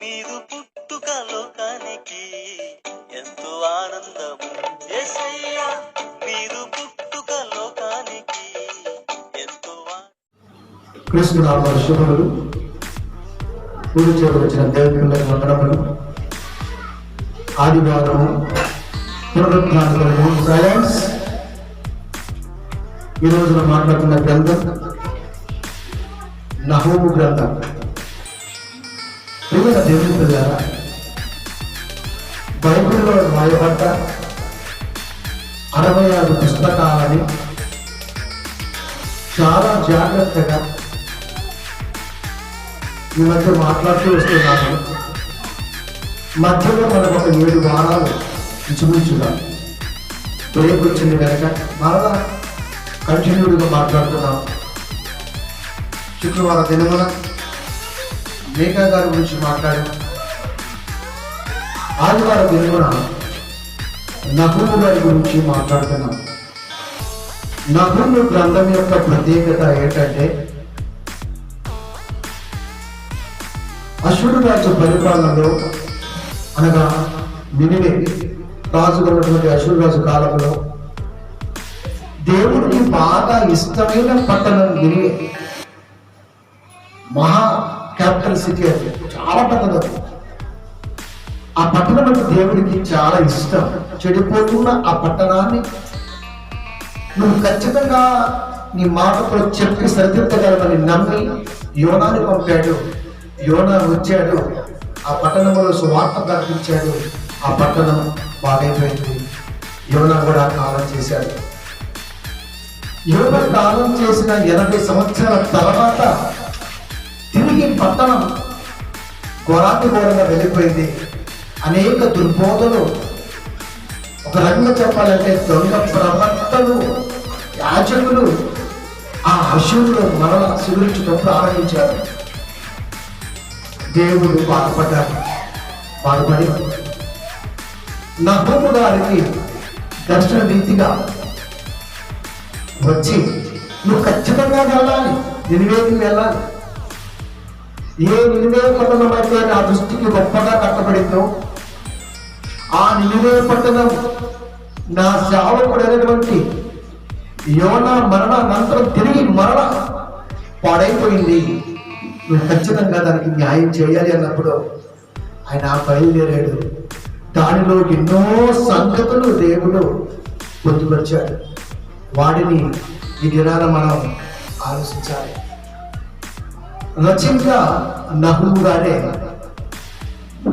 మీరు పుట్టుక లోకానికి ఎంతో ఆనందము. యేసయ్యా మీరు పుట్టుక లోకానికి ఎంతో క్రీస్తు నామమున శుభములు. కూడి చేయవలసిన దేవునికి వందనములు. ఆదివారము పునరుద్ధానము సైలెన్స్. ఈ రోజున మాట్లాడుతున్న గ్రంథం నహూము గ్రంథం. ప్రియమైన దేవుని పిల్లారా, బైబిల్లో రాయబడ్డ 66 పుస్తకాలని చాలా జాగ్రత్తగా ఈ మధ్య మాట్లాడుతూ వస్తున్నాను. మధ్యలో మనకు ఒక 7 వారాలు ఇంచుమించుగా బ్రేక్ వచ్చింది కనుక మరలా కంటిన్యూడ్గా మాట్లాడుతున్నాం. శుక్రవారం దినమున మేకా గారి గురించి మాట్లాడాం. ఆదివారం దినమున నహూము గారి గురించి మాట్లాడుతున్నాం. నహూము గ్రంథం యొక్క ప్రత్యేకత ఏంటంటే, అశ్షూరు రాజు పరిపాలనలో, అనగా నినివే రాజుగా ఉన్నటువంటి అశ్షూరు రాజు కాలంలో దేవుడికి బాగా ఇష్టమైన పట్టణం నినివే. మహా క్యాపిటల్ సిటీ అది, చాలా పెద్దది. ఆ పట్టణం అంటే దేవుడికి చాలా ఇష్టం. చెడిపోతున్న ఆ పట్టణాన్ని నువ్వు ఖచ్చితంగా నీ మాటతో చెప్పి సరిదిద్దగలమని నమ్మి యోనాని పంపాడు. యోనా వచ్చాడు, ఆ పట్టణంలో సువార్త ప్రకటించాడు. ఆ పట్టణం బాగైపోయింది. యోనా కూడా కాలం చేశాడు. యోనా కాలం చేసిన 80 సంవత్సరాల తర్వాత తిరిగి పట్టణం ఘోరాతి ఘోరంగా వెళ్ళిపోయింది. అనేక దుర్బోధలు, ఒక రకంగా చెప్పాలంటే దొంగ ప్రవర్తనలు, యాజకులు ఆ అశ్షూరులో మరల శివరించడం ప్రారంభించారు. దేవుడు బాధపడి నహూము గారికి దర్శన రీతిగా వచ్చి, నువ్వు ఖచ్చితంగా వెళ్ళాలి, నినివేకి వెళ్ళాలి. ఏ నినివే పట్టణం అయితే నా దృష్టికి గొప్పగా కట్టబడిందో, ఆ నినివే పట్టణం నా సేవకుడైనటువంటి యోనా మరణానంతరం తిరిగి మరణ పాడైపోయింది. నువ్వు ఖచ్చితంగా దానికి న్యాయం చేయాలి అన్నప్పుడు ఆయన బయలుదేరాడు. దానిలో ఎన్నో సంగతులు దేవుడు పొందుపరిచాడు. వాడిని ఈ దినాన మనం ఆలోచించాలి. రచయిత నహూము గారే.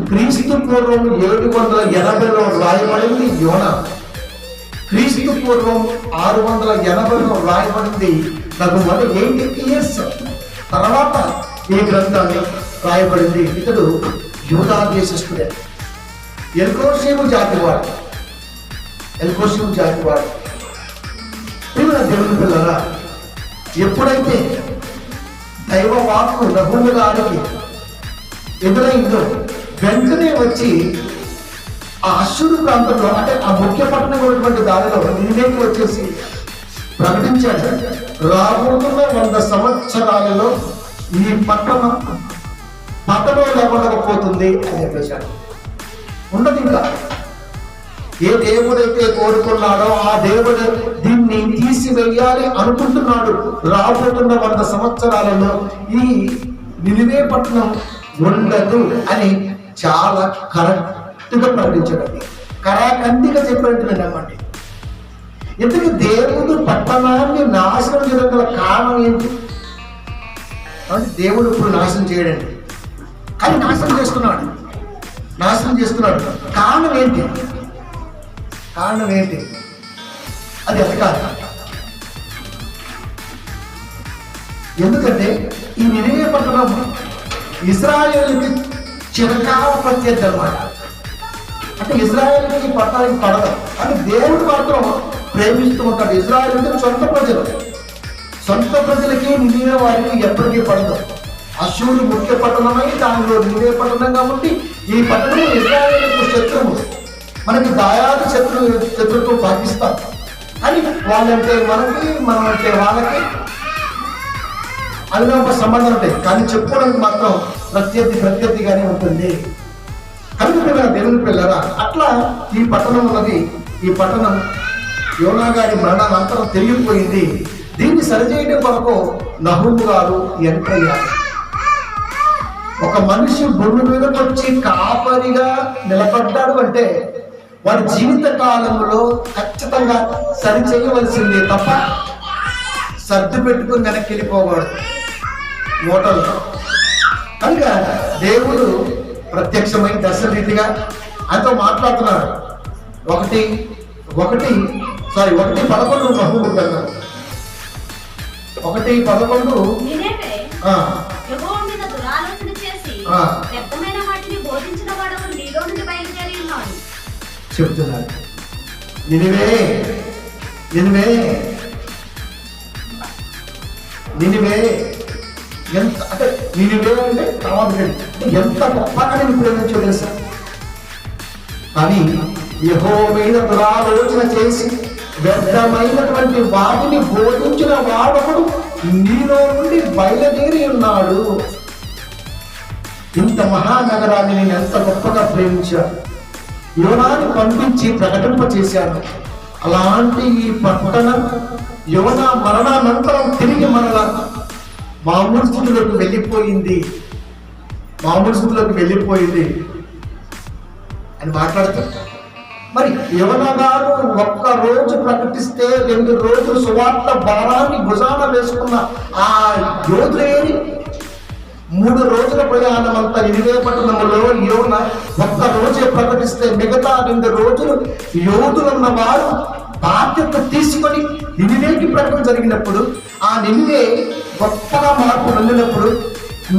క్రీస్తు పూర్వం 780లో రాయబడింది యోనా. క్రీస్తు పూర్వం 680లో రాయబడింది నహూము. 80 years తర్వాత ఈ గ్రంథాన్ని రాయబడింది. ఇతడు యూదా దేశస్థుడే, ఎల్కోషీము జాతివాడు. దేవుని పిల్లరా, ఎప్పుడైతే దైవ వాక్కు నహూము గారికి ఎదురైందో వెంటనే వచ్చి ఆ అశ్షూరు ప్రాంతంలో, అంటే ఆ ముఖ్య పట్టణం ఉన్నటువంటి దారిలో నినివేకి వచ్చేసి ప్రకటించాడు, రాబోతున్న 100 సంవత్సరాలలో ఈ పట్టణం లేకపోతుంది అని చెప్పేశాడు. ఉండదు. ఇంకా ఏ దేవుడైతే కోరుకున్నాడో ఆ దేవుడు దీన్ని తీసివేయాలి అనుకుంటున్నాడు. రాబోతున్న 100 సంవత్సరాలలో ఈ నినివే పట్టణం ఉండదు అని చాలా కరెక్ట్గా ప్రకటించాడండి. కరాఖండిగా చెప్పినట్టు నమ్మండి. ఎందుకు దేవుడు పట్టణాన్ని నాశనం చేయడం గల కారణం ఏంటి అంటే, దేవుడు ఇప్పుడు నాశనం చేయడండి, కానీ నాశనం చేస్తున్నాడు. కారణం ఏంటి? అది అధికారం. ఎందుకంటే ఈ నినివే పట్టణం ఇశ్రాయేలుకి చిరకాల ప్రత్యర్థి అన్నమాట. అంటే ఇశ్రాయేలుకి పట్టణానికి పడదు, అంటే దేవుడు మాత్రం ప్రేమిస్తూ ఉంటాడు. ఇశ్రాయేలు అంటే సొంత ప్రజలకి నినివే వారికి ఎప్పటికీ పడదు. అశ్షూరు ముఖ్య పట్టణమై దానిలో నినివే పట్టణం కాబట్టి ఈ పట్టణం ఇశ్రాయేలుకు శత్రువు. మనకి దాయాది శత్రుత్వం పాకిస్తాన్. అని వాళ్ళంటే మనకి, మనమంటే వాళ్ళకి అవినాభ సంబంధాలు ఉంటాయి. కానీ చెప్పుకోవడానికి మాత్రం ప్రత్యర్థిగానే ఉంటుంది. కనుక దేవుని పిల్లరా, అట్లా ఈ పట్టణం ఉన్నది. ఈ పట్టణం యోనా గారి మరణానంతరం తెలియపోయింది. దీన్ని సరిచేయడం కొరకు నహూము గారు ఎంటర్ అయ్యారు. ఒక మనిషి భూమి మీదకి వచ్చి కాపరిగా నిలబడ్డాడు అంటే వాడి జీవిత కాలంలో ఖచ్చితంగా సరి చేయవలసిందే తప్ప సర్దు పెట్టుకుని వెనక్కి వెళ్ళిపోకూడదు మూటలతో. కనుక దేవుడు ప్రత్యక్షమై దర్శన రీతిగా ఆయనతో మాట్లాడుతున్నాడు. 1:11 నహూము కన్నా 1:11 చెప్తున్నాడు. నినివే ఎంత అంటే నినివే అంటే ఎంత గొప్పగా నేను ప్రేమించో తెలుసా. కానీ యెహోవా మీద దురాలోచన చేసి వ్యర్థమైనటువంటి వాటిని బోధించిన వాడొకడు నీలో నుండి బయలుదేరి ఉన్నాడు. ఇంత మహానగరాన్ని నేను ఎంత గొప్పగా ప్రేమించాను, యోనాని పంపించి ప్రకటింప చేశాను. అలాంటి ఈ పట్టణం యోనా మరణానంతరం తిరిగి మరలా మామూలు స్థితిలోకి వెళ్ళిపోయింది అని మాట్లాడుతారు. మరి యోనా గారు ఒక్క రోజు ప్రకటిస్తే 2 రోజులు సువార్త భారాన్ని భుజాన వేసుకున్న ఆ యోధులేని 3 రోజుల ప్రయాణం అంతా నినివే పట్టణంలో యోనా ఒక్క రోజే ప్రకటిస్తే మిగతా 2 రోజులు యోధులున్న వారు బాధ్యత తీసుకొని నినివేకి ప్రకటన జరిగినప్పుడు ఆ నినివే గొప్పగా మార్పు పొందినప్పుడు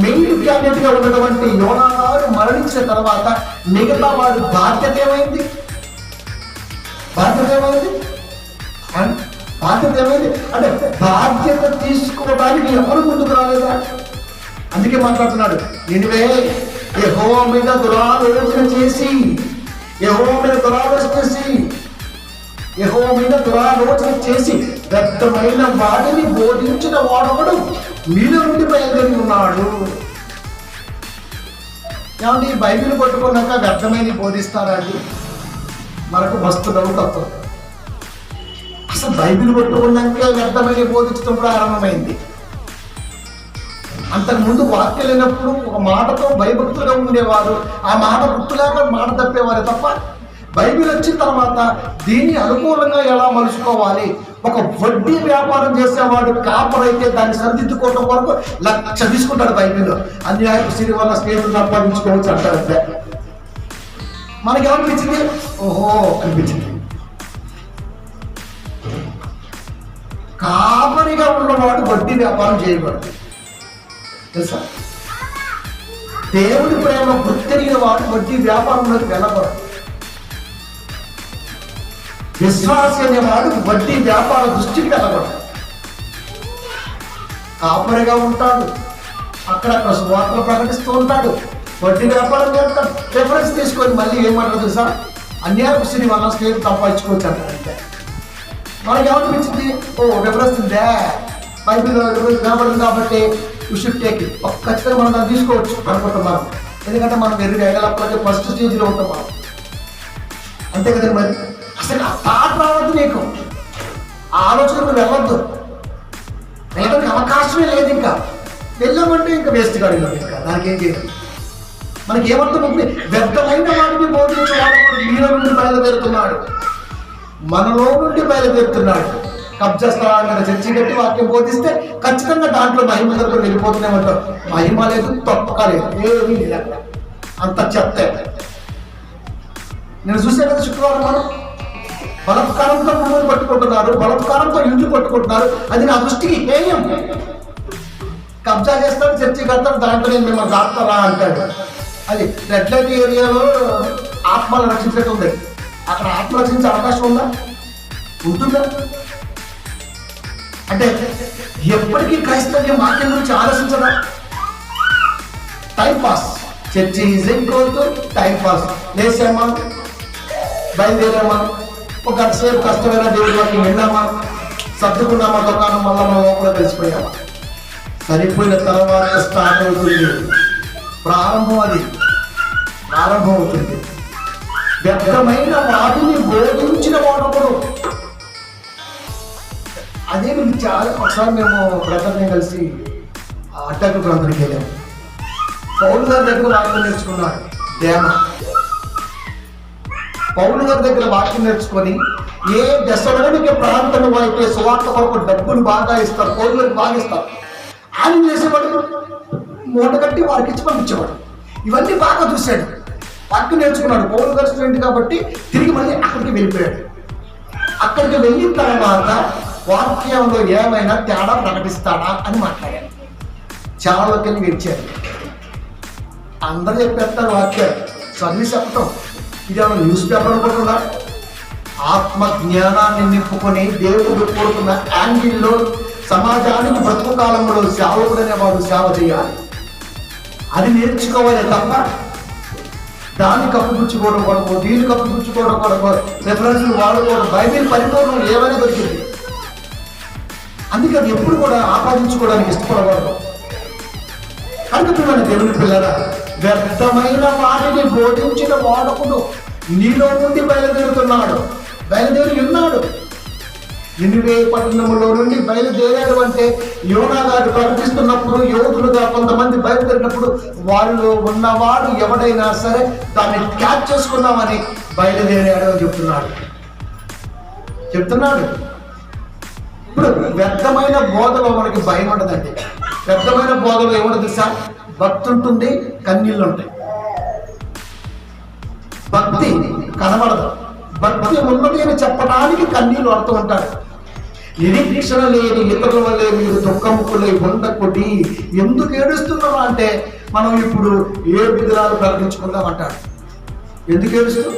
మెయిన్ క్యాండిడేట్ గా ఉన్నటువంటి యోనా గారు మరణించిన తర్వాత మిగతా వారి బాధ్యత ఏమైంది అంటే బాధ్యత తీసుకోవడానికి ఎవరు ముందుకు రాలేదా? అందుకే మాట్లాడుతున్నాడు. నినివే యెహోవా మీద దురాలోచన చేసి వ్యర్థమైన వాటిని బోధించిన వాడొకడు మీలో నుండి బయలుదేరి ఉన్నాడు. ఏమంటే ఈ బైబిల్ పట్టుకున్నాక వ్యర్థమైన బోధిస్తారా అండి? మనకు మస్తు డౌట్ వస్తుంది. అసలు బైబిల్ పట్టుకున్నాకే వ్యర్థమైన బోధించడం ప్రారంభమైంది. అంతకుముందు వాక్యం లేనప్పుడు ఒక మాటతో భయభక్తులుగా ఉండేవారు. ఆ మాట గుర్తులేక మాట తప్పేవారు తప్ప బైబిల్ వచ్చిన తర్వాత దీన్ని అనుకూలంగా ఎలా మలుచుకోవాలి. ఒక వడ్డీ వ్యాపారం చేసేవాడు కాపరైతే దాన్ని సరిదిద్దుకోవడం కొరకు 1,00,000 తీసుకుంటాడు బైబిల్లో. అన్యాయపు సిరి వల్ల స్నేహితులు సంపాదించుకోవచ్చు అంటారంటే మనకి ఏమనిపించింది? ఓహో అనిపించింది. కాపరిగా ఉన్నవాడు వడ్డీ వ్యాపారం చేయకూడదు తెలుసా. దేవుడి ప్రేమ గుర్తెరిగిన వాడు వడ్డీ వ్యాపారంలోకి వెళ్ళకూడదు. విశ్వాసి అనేవాడు వడ్డీ వ్యాపార దృష్టికి వెళ్ళకూడదు. కాపరిగా ఉంటాడు, అక్కడక్కడ సువార్తలు ప్రకటిస్తూ ఉంటాడు, వడ్డీ వ్యాపారం చేస్తాడు. రిఫరెన్స్ తీసుకొని మళ్ళీ ఏమంటారు తెలుసా? అన్యాయపు సిరి వల్ల స్నేహితులు సంపాదించుకోవచ్చు అంటారంటే మనకి ఏమనిపించింది? ఓ రిఫరెన్స్ ఉందే, బైబిల్ కనబడింది కాబట్టి ఖచ్చితంగా మనం దాన్ని తీసుకోవచ్చు అనుకుంటాం మనం. ఎందుకంటే మనం వెర్రి ఐడలప్పటికీ ఫస్ట్ స్టేజ్లో ఉంటాం మనం, అంతే కదండి. మరి అసలు ఆ థాట్ రావద్దు, నీకు ఆలోచనకు వెళ్ళొద్దు, వెళ్ళడానికి అవకాశమే లేదు. ఇంకా వెళ్ళామంటే ఇంకా వేస్ట్ కాదు, ఇంకా దానికి ఏం చేయాలి. మనకి ఏమర్థమవుతుంది? వ్యర్థమైన వాటిని బోధించే వాడు మీలో నుండి బయలుదేరుతున్నాడు, మనలో నుండి బయలుదేరుతున్నాడు. కబ్జా స్థలాల మీద చర్చి కట్టి వాక్యం బోధిస్తే ఖచ్చితంగా దాంట్లో మహిమ దగ్గర వెళ్ళిపోతున్నామంటారు. మహిమ లేదు, తప్పక లేదు, ఏమీ లేదు, అంత చెప్తే. నేను చూసే కదా శుక్రవారం మనం బలత్కారంతో భూములు పట్టుకుంటున్నారు, బలత్కారంతో ఇండ్లు పట్టుకుంటున్నారు. అది నా దృష్టికి హేయం. కబ్జా చేస్తాడు, చర్చి కడతాడు, దాంట్లో నేను మిమ్మల్ని దాస్తారా అంటాడు. అది రెడ్ లైట్ ఏరియాలో ఆత్మలు రక్షించినట్టు ఉంది. అక్కడ ఆత్మ రక్షించే అవకాశం ఉందా? ఉంటుందా? అంటే ఎప్పటికీ క్రైస్తవ్యం వాక్యం గురించి ఆలోచించదా? Time pass. Church is equal to time pass. లేసామా, బయలుదేరామా, ఒక గంటసేపు కష్టమైన దేవుడి వాక్యం విన్నామా, సర్దుకున్నామా దుకాణం, మళ్ళా మన లోపల కలిసిపోయామా. సరిపోయిన తర్వాత స్టార్ట్ అవుతుంది ప్రారంభం అవుతుంది. వ్యర్థమైన వాటిని బోధించిన వాడొకడు. అదే మీకు చాలా ఒకసారి మేము బ్రదర్ని కలిసి అడ్డకు ప్రాంతానికి వెళ్ళాము. పౌలు గారి దగ్గర వాక్యం నేర్చుకున్నాడు దేమ. పౌలు గారి దగ్గర వాక్యం నేర్చుకొని ఏ దశలోనికి ప్రాంతం అయితే సువార్త కొరకు డబ్బులు బాగా ఇస్తారు, పౌలు గారికి బాగా ఇస్తారు. ఆయన చేసేవాడు మూట కట్టి వారికి ఇచ్చి పంపించేవాడు. ఇవన్నీ బాగా చూశాడు, వాక్యం నేర్చుకున్నాడు. పౌలు గారి స్టూడెంట్ కాబట్టి తిరిగి మళ్ళీ అక్కడికి వెళ్ళిపోయాడు. అక్కడికి వెళ్ళిన తర్వాత వాక్యంలో ఏమైనా తేడా ప్రకటిస్తాడా అని మాట్లాడాడు. చాలా లోకెళ్ళి వచ్చారు. అందరూ చెప్పేస్తారు వాక్యాలు, చదివి చెప్పటం ఇదేమన్నా న్యూస్ పేపర్ అనుకుంటున్నా. ఆత్మ జ్ఞానాన్ని నింపుకొని దేవుడు కోరుతున్న యాంగిల్లో సమాజానికి బ్రతుకు కాలంలో సేవకుడు అనేవాడు సేవ చేయాలి. అది నేర్చుకోవాలి తప్ప దాన్ని కప్పుపుచ్చుకోవడం కొరకు, దీన్ని కప్పుపుచ్చుకోవడం కొరకు రెఫరెన్స్లు వాడుకోవడం. బైబిల్ పరిపూర్ణం ఏమైనా దొరికింది. అందుకే అది ఎప్పుడు కూడా ఆపాదించుకోవడానికి ఇష్టపడకూడదు. అనుకుంటున్నాను దేవుని పిల్లరా, వ్యర్థమైన వాటిని బోధించిన వాడకుడు నీలో నుండి బయలుదేరి ఉన్నాడు. నినివే పట్టణములో నుండి బయలుదేరాడు అంటే యోనా గారు ప్రకటిస్తున్నప్పుడు యోధులుగా కొంతమంది బయలుదేరినప్పుడు వారిలో ఉన్నవాడు ఎవడైనా సరే దాన్ని క్యాచ్ చేసుకుందామని బయలుదేరాడు అని చెప్తున్నాడు. ఇప్పుడు వ్యర్థమైన బోధలో మనకి భయం ఉండదండి. వ్యర్థమైన బోధలో ఏముండదు సార్, భక్తి ఉంటుంది, కన్నీళ్ళు ఉంటాయి. భక్తి కనబడదు. భక్తి ఉన్నది అని చెప్పడానికి కన్నీళ్ళు పడుతూ ఉంటాడు. నిరీక్షణ లేని ఇతరుల వల్లే మీరు దుఃఖముకులై ఉండకొడి ఎందుకు ఏడుస్తున్నావా అంటే మనం ఇప్పుడు ఏ విధురాలు ప్రకటించుకుందాం అంటాడు. ఎందుకు ఏడుస్తూ?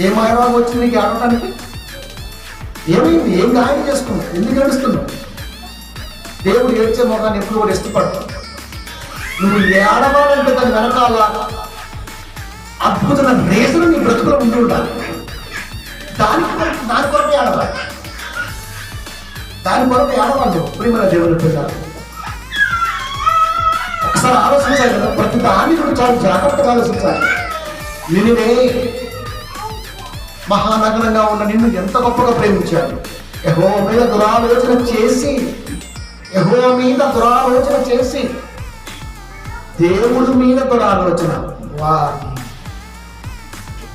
ఏ మాయవాగం వచ్చింది నీకు ఏడవడానికి? ఏమైంది? ఏం గాయం చేసుకున్నావు? ఎందుకు ఏడుస్తున్నావు? దేవుడు ఏడ్చే మొగాన్ని ఎప్పుడు కూడా ఇష్టపడతావు. నువ్వు ఏడవాలంటే దాని వెనకాల అద్భుతమైన రేసులు నీ బ్రతుకులో ఉండి ఉండాలి. దాని కొరకు ఏడవాలి. ప్రియమైన దేవుని పిల్లలు ఒకసారి ఆలోచించాలి కదా. ప్రతి దాన్ని కూడా చాలా జాగ్రత్తగా ఆలోచించాలి. నిన్నే మహానగరంగా ఉన్న నిన్ను ఎంత గొప్పగా ప్రేమించాడు. యెహోవా మీద దురాలోచన చేసి దేవుడి మీద దురాలోచన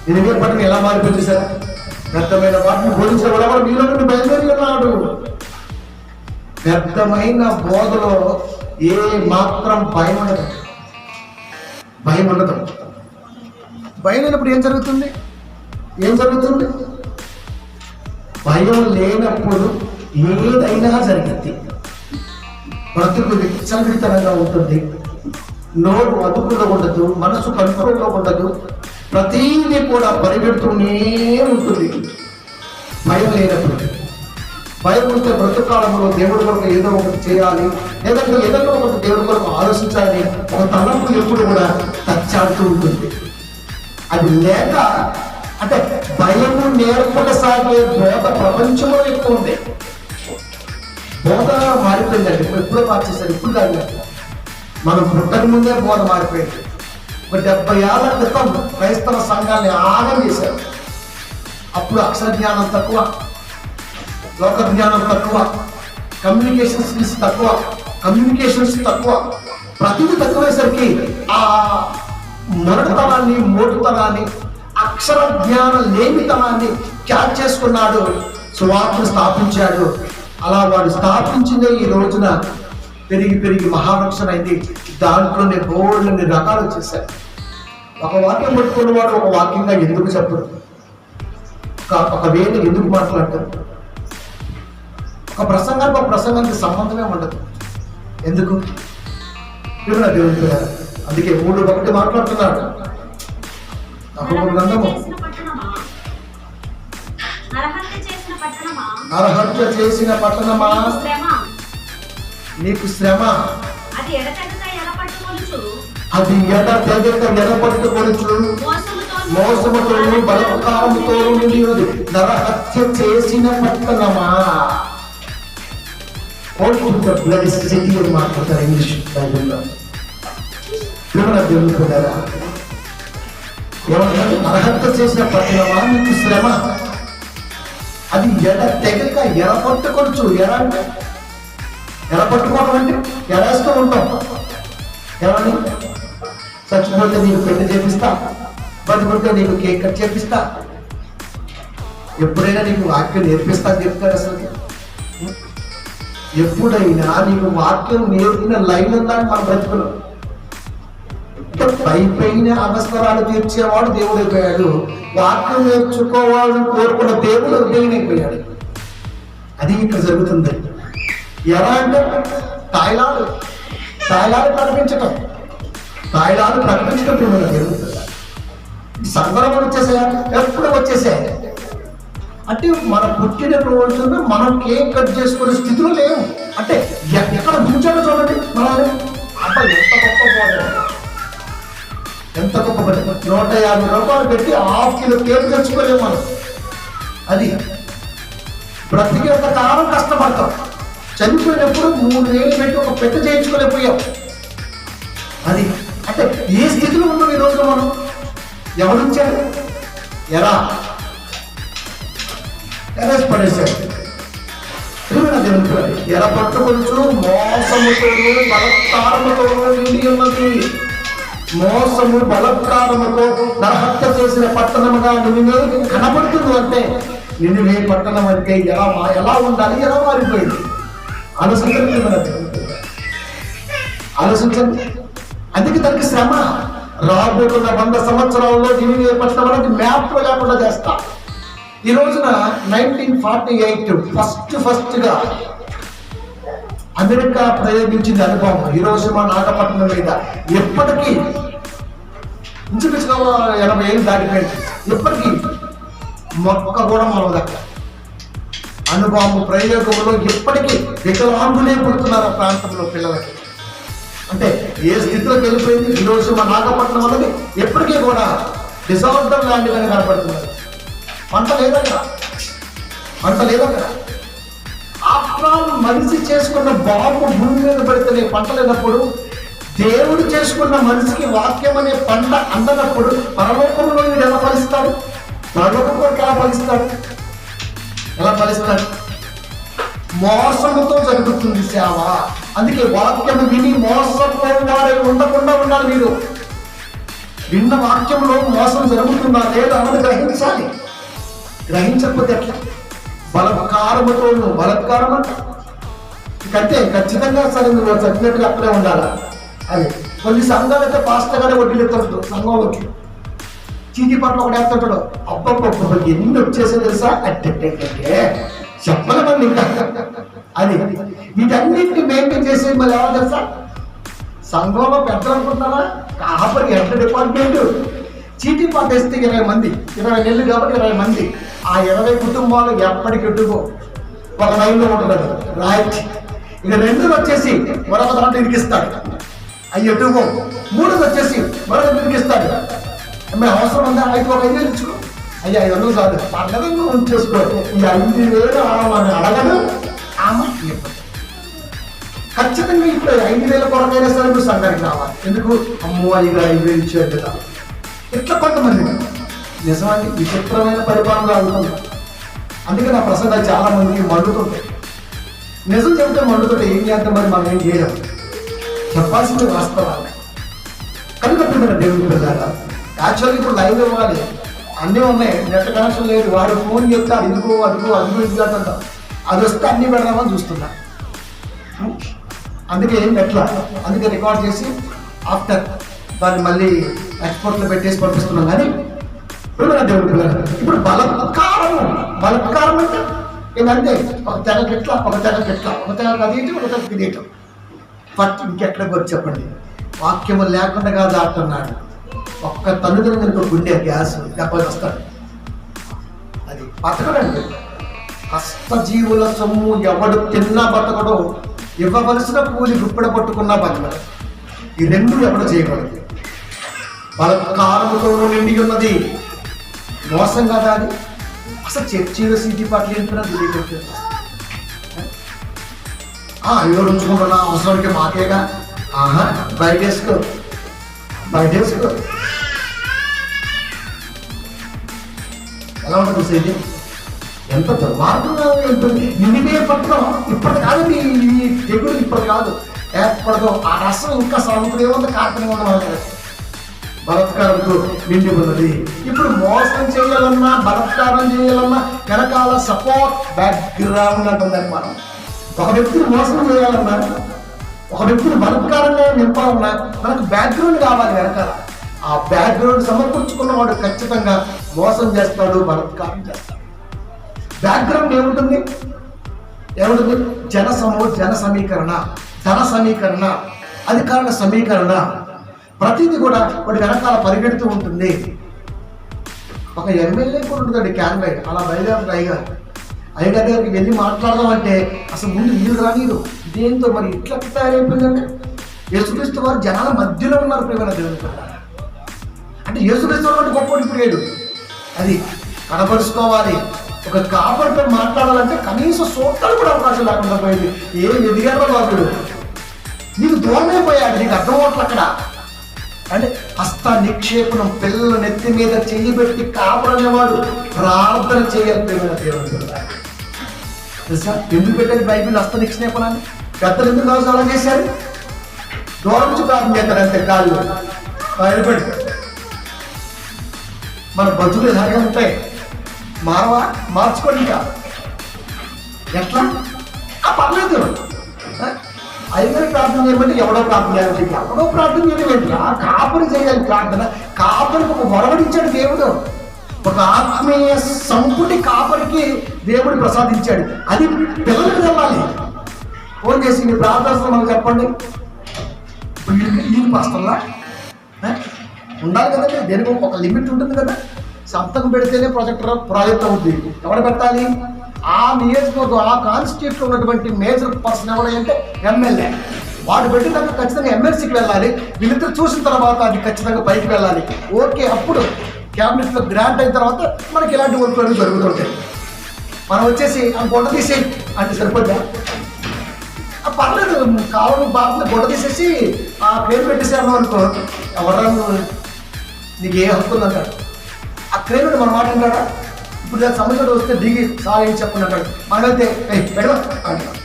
నినివే పట్టణం ఎలా మారిపోయింది సార్? వ్యర్థమైన వాటిని బోధించిన వాడు మీలో నుండి బయలుదేరి ఉన్నాడు. వ్యర్థమైన బోధలో ఏ మాత్రం భయం ఉండదు. భయం లేనప్పుడు ఏం జరుగుతుంది? భయం లేనప్పుడు ఏదైనా జరిగింది. బ్రతుకు విచ్చలవిడితనంగా ఉంటుంది. నోరు అదుపులో ఉండదు, మనసు కంట్రోల్లో ఉండదు. ప్రతిదీ కూడా పరిగెడుతూనే ఉంటుంది. భయం లేనప్పుడు. భయం ఉంటే బ్రతుకాలంలో దేవుడి కొరకు ఏదో ఒకటి చేయాలి, లేదంటే ఏదైనా ఒకటి దేవుడి కొరకు ఆలోచించాలి. ఒక తలంపు ఎప్పుడు కూడా తచ్చాడుతూ ఉంటుంది. అది లేక అంటే భయము నేర్పడసాగే బోధ ప్రపంచంలో ఎక్కువ ఉంది. బోధ మారిపోయిందండి. ఎప్పుడో మార్చేశారు, ఇప్పుడు కాదు. మనం పుట్టక ముందే బోధ మారిపోయింది. ఒక 70 ఏళ్ల క్రితం క్రైస్తవ సంఘాన్ని ఆగం చేశారు. అప్పుడు అక్షర జ్ఞానం తక్కువ, లోక జ్ఞానం తక్కువ, కమ్యూనికేషన్ స్కిల్స్ తక్కువ, ప్రతిదీ తక్కువేసరికి ఆ మొరటుతనాన్ని, మోటుతనాన్ని, అక్షర జ్ఞానం లేమితనాన్ని క్యాచ్ చేసుకున్నాడు. సువార్తను స్థాపించాడు. అలా వాడు స్థాపించిందే ఈ రోజున పెరిగి మహావృక్షణ అయింది. దాంట్లోనే బోర్డుని రకాలు చేశారు. ఒక వాక్యం పట్టుకున్న వాడు ఒక వాక్యంగా ఎందుకు చెప్పరు? ఒక వేళ ఎందుకు మాట్లాడతారు? ఒక ప్రసంగానికి సంబంధమే ఉండదు. ఎందుకు? దేవుడు అందుకే 3:1 మాట్లాడుతున్నాడు. నరహత్య చేసిన పట్టణమా, నీకు శ్రమ. అది ఎడతెగక ఎడపట్టుకొనుచు మోసముతోను బలత్కారముతోను నిండి ఉన్నది. నరహత్య చేసిన పట్టణమా. బ్లడ్ సిటీ అని మాట్లాడతారు ఇంగ్లీష్ బైబిల్లో. ప్రియమైన దేవుని పిల్లారా, ఏమంటారు? అర్హత చేసిన పట్టణమా నీకు శ్రమ, అది ఎడ తెగక ఎరపట్టుకొచ్చు. ఎర అంటే ఎరపట్టుకోవడం అంటే ఎరేస్తూ ఉంటాం. ఏమని? చచ్చిపోతే నీకు పెళ్లి చేపిస్తా, బతుకుంటే నీకు కేక్ కట్ చేపిస్తా, ఎప్పుడైనా నీకు వాక్యం నేర్పిస్తా చెప్తాడు. అసలు ఎప్పుడైనా నీకు వాక్యం నేర్పిన లైన్ ఉందని మన బ్రతుకులు. పైన అవసరాలు తీర్చేవాడు దేవుడైపోయాడు, వాక్యం నేర్చుకోవాలని కోరుకున్న దేవుడు దేవుడైపోయాడు. అది ఇక్కడ జరుగుతుంది. ఎలా అంటే తాయిలాలు ప్రకటించటం, జరుగుతుంది. సందర్భం వచ్చేసాయా? ఎప్పుడు వచ్చేసాయి అంటే మన పుట్టిన రోజున మనం కేక్ కట్ చేసుకునే స్థితిలో లేవు. అంటే ఎక్కడ ఉంచాడో చూడండి మనల్ని. అబ్బాయి ఎంత గొప్ప పని. 150 రూపాయలు పెట్టి ½ కిలో కేక్ తెచ్చుకోలేము మనం. అది బ్రతికేంత కాలం కష్టపడతాం. చనిపోయినప్పుడు 3 వేలు పెట్టి ఒక పెట్ట చేయించుకోలేకపోయాం. అది అంటే ఏ స్థితిలో ఉన్నాం ఈ రోజు మనం? ఎవరుంచాడు? ఎరేసి పడేశాడు. ఎర పట్టుకొచ్చు మోసముతోనూ బలత్కారముతోనూ నిండి ఉన్నది. మోసము బలత్కారముతో నరహత్య చేసిన పట్టణముగా నువ్వు కనబడుతుంది. అంటే నిన్నువే పట్టణం అంటే ఎలా ఉండాలి, ఎలా మారిపోయింది ఆలోచించండి. అందుకే దానికి శ్రమ. రాబోతున్న 100 సంవత్సరాల్లో నిన్నువే పట్టణం అనేది మ్యాప్ లేకుండా చేస్తా. ఈ రోజున 1948 ఫస్ట్గా అమెరికా ప్రయోగించింది అనుభవం హీరోషిమా నాగపట్నం మీద. ఎప్పటికీ ఇంచుమించుగా 80 ఏళ్ళు దాటిపోయింది. ఎప్పటికీ మొక్క కూడా మొదలదక్క అనుభవం ప్రయోగంలో ఎప్పటికీ వికలాంగులే పుడుతున్నారు ఆ ప్రాంతంలో పిల్లలకి. అంటే ఏ స్థితిలోకి వెళ్ళిపోయింది హీరోషిమా నాగపట్నం అనేది. ఎప్పటికీ కూడా డిసార్డర్ ల్యాండ్ గానే కనపడుతున్నారు. పంట లేదక్కడ. మనిషి చేసుకున్న బాబు భూమి మీద పడితేనే పంట లేనప్పుడు, దేవుడు చేసుకున్న మనిషికి వాక్యం అనే పంట అందనప్పుడు పరలోకంలో ఎలా ఫలిస్తాడు? పరలోకంలో ఎలా ఫలిస్తాడు? మోసముతో జరుగుతుంది సేవ. అందుకే వాక్యం విని మోసపోవారే ఉండకుండా ఉండాలి. మీరు విన్న వాక్యంలో మోసం జరుగుతుందా లేదా అన్నది గ్రహించాలి. గ్రహించకపోతే ఎట్లా? బలత్కారం అంటే ఖచ్చితంగా సరే నువ్వు చెప్పినట్టుగా అక్కడే ఉండాలా. అది కొన్ని సంఘాలు అయితే పాస్టర్ గానే వడ్డీలు ఎత్తుంటాడు. సంఘంలోకి చీటీ పట్ల ఒకటి వేస్తుంటాడు. అబ్బబ్బ ఎన్ని వచ్చేసే తెలుసా అంటే చెప్పలేమని ఇంకా. అది వీటన్నిటిని మెయింటైన్ చేసేది మళ్ళీ ఎవరు తెలుసా? సంఘంలో పెద్దలు అనుకుంటున్నారా? కాపరి హెడ్ డిపార్ట్మెంట్. చీటీ పట్టేస్తే 20 మంది, 20 నెలలు కాబట్టి 20 మంది. ఆ 20 కుటుంబాలు ఎప్పటికెట్టుకో ఒక లైన్లో ఉంటుంది. రైట్. ఇక 2 వచ్చేసి మరొక దాంట్లో ఇరికిస్తాడు. అవి ఎట్టుకో. 3 వచ్చేసి మరొక ఇరికిస్తాడు. మేము అవసరం ఉందా? అయితే ఒక 5,000 ఇచ్చుకో. అయ్యా 500 కాదు, పర్లేదు ఉంచేసుకో. ఈ 5,000 అడగదు ఆమె. ఖచ్చితంగా ఇప్పుడు 5,000 కొరకైనా సరే నువ్వు సంఘానికి రావాలి. ఎందుకు? అమ్మో 5,000 ఇచ్చారు కదా. ఇట్లా కొంతమంది నిజాన్ని విచిత్రమైన పరిపాలన అవుతుంది. అందుకే నా ప్రసంగాలు చాలా మందికి మండుతుంటాయి. నిజం చెబితే మండుతుంటే ఏం చేద్దాం? మరి మనం ఏం చేయలేం. చెప్పాల్సింది వాస్తవాలు. కనుక దేవుని పిల్లగా యాక్చువల్గా ఇప్పుడు లైవ్ ఇవ్వాలి, అన్నీ ఉన్నాయి, నెట్ కనెక్షన్ లేదు. వాడు ఫోన్ చెప్తాడు ఇదిగో అదిగో ఇది అంట. అది వస్తే అన్నీ పెడదామని చూస్తున్నా. అందుకే ఎట్లా అందుకే రికార్డ్ చేసి ఆఫ్టర్ దాన్ని మళ్ళీ ఎక్స్పోర్ట్లో పెట్టేసి పంపిస్తున్నాం. కానీ దేవుడి పిల్లలు ఇప్పుడు బలత్కారం అంటే ఏంటంటే ఒక తెగకి ఎట్లా, ఒక తెగకి అది ఏంటి, ఒక తెగకి ఇది ఏంటో. ఫస్ట్ ఇంకెక్కడికి వచ్చి చెప్పండి. వాక్యము లేకుండా కాదు ఆడుతున్నాడు. ఒక్క తల్లిదండ్రులు కనుక గుండె గ్యాస్ దెబ్బకి వస్తాడు. అది బతకడండి. కష్టజీవుల సొమ్ము ఎవడు తిన్నా బతకడో, ఇవ్వవలసిన కూలి గుప్పెడ పట్టుకున్నా బతకడు. ఈ 2 ఎవడు చేయగలదు? బలత్కారముతో నిండి ఉన్నది. మోసం కదా అది. అసలు చర్చీలో సిటీ పార్టీ ఏంటన్నా ఎవరు ఉంచుకుంటున్నా అవసరానికి మాకేగా. బయటేసుకో 5 days ఎలా ఉంటుంది సేది? ఎంత దుర్మార్గంగా ఉంటుంది. నినివే పట్టణం ఇప్పటి కాదు, ఈ తెగులు ఇప్పటి కాదు, ఎప్పటిదో ఆ రసం ఇంకా సాగుతూనే ఉంది, కాకనే ఉంది. బలత్కారంతో నిండి ఉన్నది. ఇప్పుడు మోసం చేయాలన్నా, బలత్కారం చేయాలన్నా వెనకాల సపోర్ట్ బ్యాక్గ్రౌండ్ అంటుందని మనం. ఒక వ్యక్తిని మోసం చేయాలన్నా, ఒక వ్యక్తిని బలత్కారంగా నింపాలన్నా మనకు బ్యాక్గ్రౌండ్ కావాలి వెనకాల. ఆ బ్యాక్గ్రౌండ్ సమర్పించుకున్నవాడు ఖచ్చితంగా మోసం చేస్తాడు, బలత్కారం చేస్తాడు. బ్యాక్గ్రౌండ్ ఏముంటుంది? జన సమీకరణ, ధన సమీకరణ, అధికారుల సమీకరణ, ప్రతిదీ కూడా వాడి వెనకాల పరిగెడుతూ ఉంటుంది. ఒక ఎమ్మెల్యే కూడా ఉంటుంది క్యాన్వై, అలా బయలుదేరుతుంది అయ్యగారి దగ్గరికి వెళ్ళి మాట్లాడదామంటే అసలు ముందు వీళ్ళు రానీరు. దేంతో మరి ఇట్లా తయారైపోయిందంటే యేసుక్రీస్తు వారు జనాల మధ్యలో ఉన్నారు. ప్రేమ దేవుని అంటే యేసుక్రీస్తు వారు గొప్ప ఇప్పుడు లేడు, అది కనపరుచుకోవాలి. ఒక కాపరితో మాట్లాడాలంటే కనీసం సూత్రాలు కూడా అవకాశం లేకుండా పోయింది. ఏం ఎదిగారో బాబుడు, నీకు దూరమైపోయాడు, నీకు అర్థం అవట్లే అక్కడ. అంటే హస్త నిక్షేపణం, పిల్లల నెత్తి మీద చెయ్యి పెట్టి కాపరనేవాడు ప్రార్థన చేయాలి. ప్రేమ దేవుడు తెలుసా ఎందుకు పెట్టేది బైబిల్ హస్త నిక్షేపణాన్ని? పెద్దలు ఎందుకు అలా చేశారు? దూరం నుంచి ప్రార్థన చేస్తారు అంతే, కాళ్ళు బయలుపడి. మన బతులు ఇలాగే ఉంటాయి, మార్చుకోండి. ఇంకా ఎట్లా పర్లేదు, ఐదు ప్రార్థన చేయమంటే ఎవడో ప్రార్థన చేయాలి, ఎవడో ప్రార్థన చేయడం. ఆ కాపరి చేయాలి ప్రార్థన. కాపరికి ఒక వరవడిచ్చాడు దేవుడు, ఒక ఆత్మీయ సంపుటి కాపరికి దేవుడు ప్రసాదించాడు. అది పిల్లలకు తెల్లాలి. ఫోన్ చేసి మీ ప్రార్థన మనకు చెప్పండి. వీళ్ళు పస్తల్లా ఉండాలి కదండి, దేనికి ఒక లిమిట్ ఉంటుంది కదా. సంతకం పెడితేనే ప్రాజెక్ట్ అవుతుంది. ఎవరు పెట్టాలి? ఆ నియోజకవర్గం, ఆ కాన్స్టిట్యూట్లో ఉన్నటువంటి మేజర్ పర్సన్ ఎవరంటే ఎమ్మెల్యే. వాడు పెట్టినాక ఖచ్చితంగా ఎమ్మెల్సీకి వెళ్ళాలి. వీళ్ళిద్దరు చూసిన తర్వాత అది ఖచ్చితంగా పైకి వెళ్ళాలి. ఓకే, అప్పుడు క్యాబినెట్లో గ్రాంట్ అయిన తర్వాత మనకి ఇలాంటి వర్క్లు జరుగుతుంటాయి. మనం వచ్చేసి ఆ గొడ్డ తీసేయి అంటే సరిపోద్దా? పర్లేదు, కావాలి బాగా గొడ్డ తీసేసి ఆ పేరు పెట్టేసాను అనుకో, ఎవరన్నా నీకు ఏ హక్కు ఉందంటాడు. ఆ క్రేనుడు మన మాట అంటాడా? ఇప్పుడు దాని సమస్య వస్తే దిగి సాయం చెప్పండి అంటాడు. మనమైతే పెడవ అంటాడు.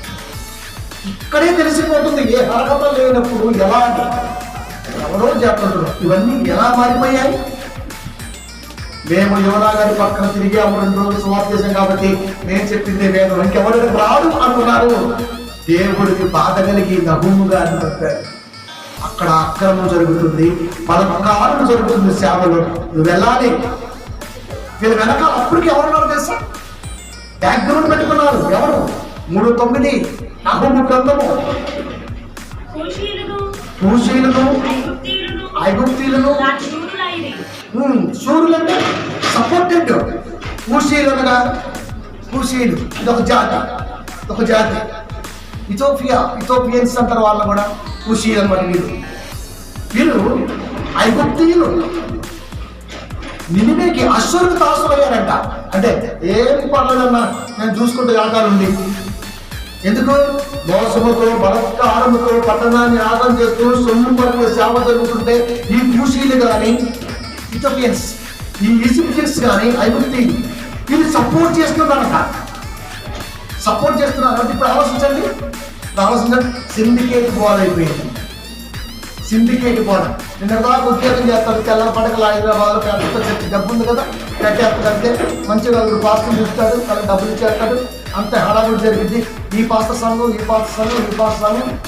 ఇక్కడే తెలిసిపోతుంది ఏ హరకత లేనప్పుడు ఎలా అంటే ఎవరో చేస్తుంటారు. ఇవన్నీ ఎలా మారిపోయాయి? మేము యోనా గారి పక్కన తిరిగాము, 2 రోజులు సువార్త చేశాం కాబట్టి నేను చెప్పింది వేదం, ఇంకెవరికి రాడు అంటున్నారు. దేవుడికి బాధ కలిగి నహూముగా అని చెప్పారు. అక్కడ అక్రమం జరుగుతుంది, బలత్కారం జరుగుతుంది సేవలో. నువ్వు వెళ్ళాలి. వీళ్ళు వెనకాల అప్పటికి ఎవరున్నారు తెలుసా? బ్యాక్గ్రౌండ్ పెట్టుకున్నారు. ఎవరు? 3:9 నహూము గ్రంథము. కూషీలను, ఐగుప్తీయులను, సూర్యులు అంటే సపోర్టెడ్. కూషీలుగా, కూషీలు ఇదొక జాతి. ఇథోపియన్స్ అంటారు వాళ్ళని కూడా కూషీలు అనమాట. వీళ్ళు ఐగుప్తీయులు నినివేకి అశ్వరుకు దాసులయ్యారంట. అంటే ఏమి పర్లేదన్నా నేను చూసుకుంటే యాగాలుండి, ఎందుకు మోసముతో బలత్కారముతో పట్టణాన్ని యాగం చేస్తూ సొమ్ము పరుగు సేవ జరుగుతుంటే ఈ కూషీలు కానీ, ఇథోపియన్స్, ఈ ఈజిప్షియన్స్ కానీ, ఐగుప్తీయులు వీళ్ళు సపోర్ట్ చేస్తున్నారంట. అంటే ఇప్పుడు ఆలోచించండి. సిండికేట్ బాల్ అయిపోయింది. నిన్న దాకా ఉద్యోగం చేస్తాడు, తెల్ల పడకలు హైదరాబాద్లో పెద్ద డబ్బు ఉంది కదా, కట్టేస్తే మంచిగా పాస్టర్లు చూస్తాడు, వాళ్ళకి డబ్బులు ఇచ్చేస్తాడు, అంత హడావుడి జరిగింది. ఈ పాస్టర్ సంఘం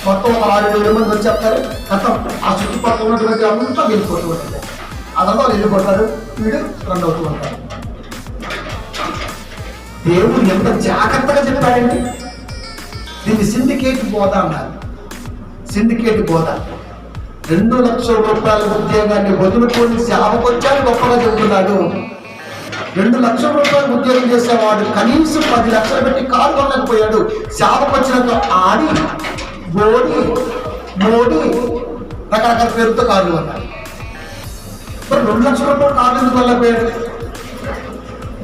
మొత్తం ఒక 6-7 మంది వచ్చేస్తారు. మొత్తం ఆ చుట్టుపక్కల ఉన్నటువంటి అంతా వెళ్ళిపోతూ ఉంటుంది. ఆ తర్వాత వాళ్ళు వెళ్ళిపోతారు, వీడు రన్ అవుతూ ఉంటారు. దేవుడు ఎంత జాగ్రత్తగా చెప్పాడండి. దీన్ని సిండికేట్ బోధ అన్నారు. సిండికేట్ బోధ. 2 లక్షల రూపాయల ఉద్యోగాన్ని వదులుకొని సేవకొచ్చాడు గొప్పగా చెబుతున్నాడు. 2 లక్షల రూపాయలు ఉద్యోగం చేసేవాడు కనీసం 10 లక్షలు పెట్టి కారు కొనలేకపోయాడు. సేవకొచ్చినాక ఆడి మోడి రకరకాల పేరుతో కార్లు కొన్నాడు. మరి 2 లక్షల రూపాయలు కార్లు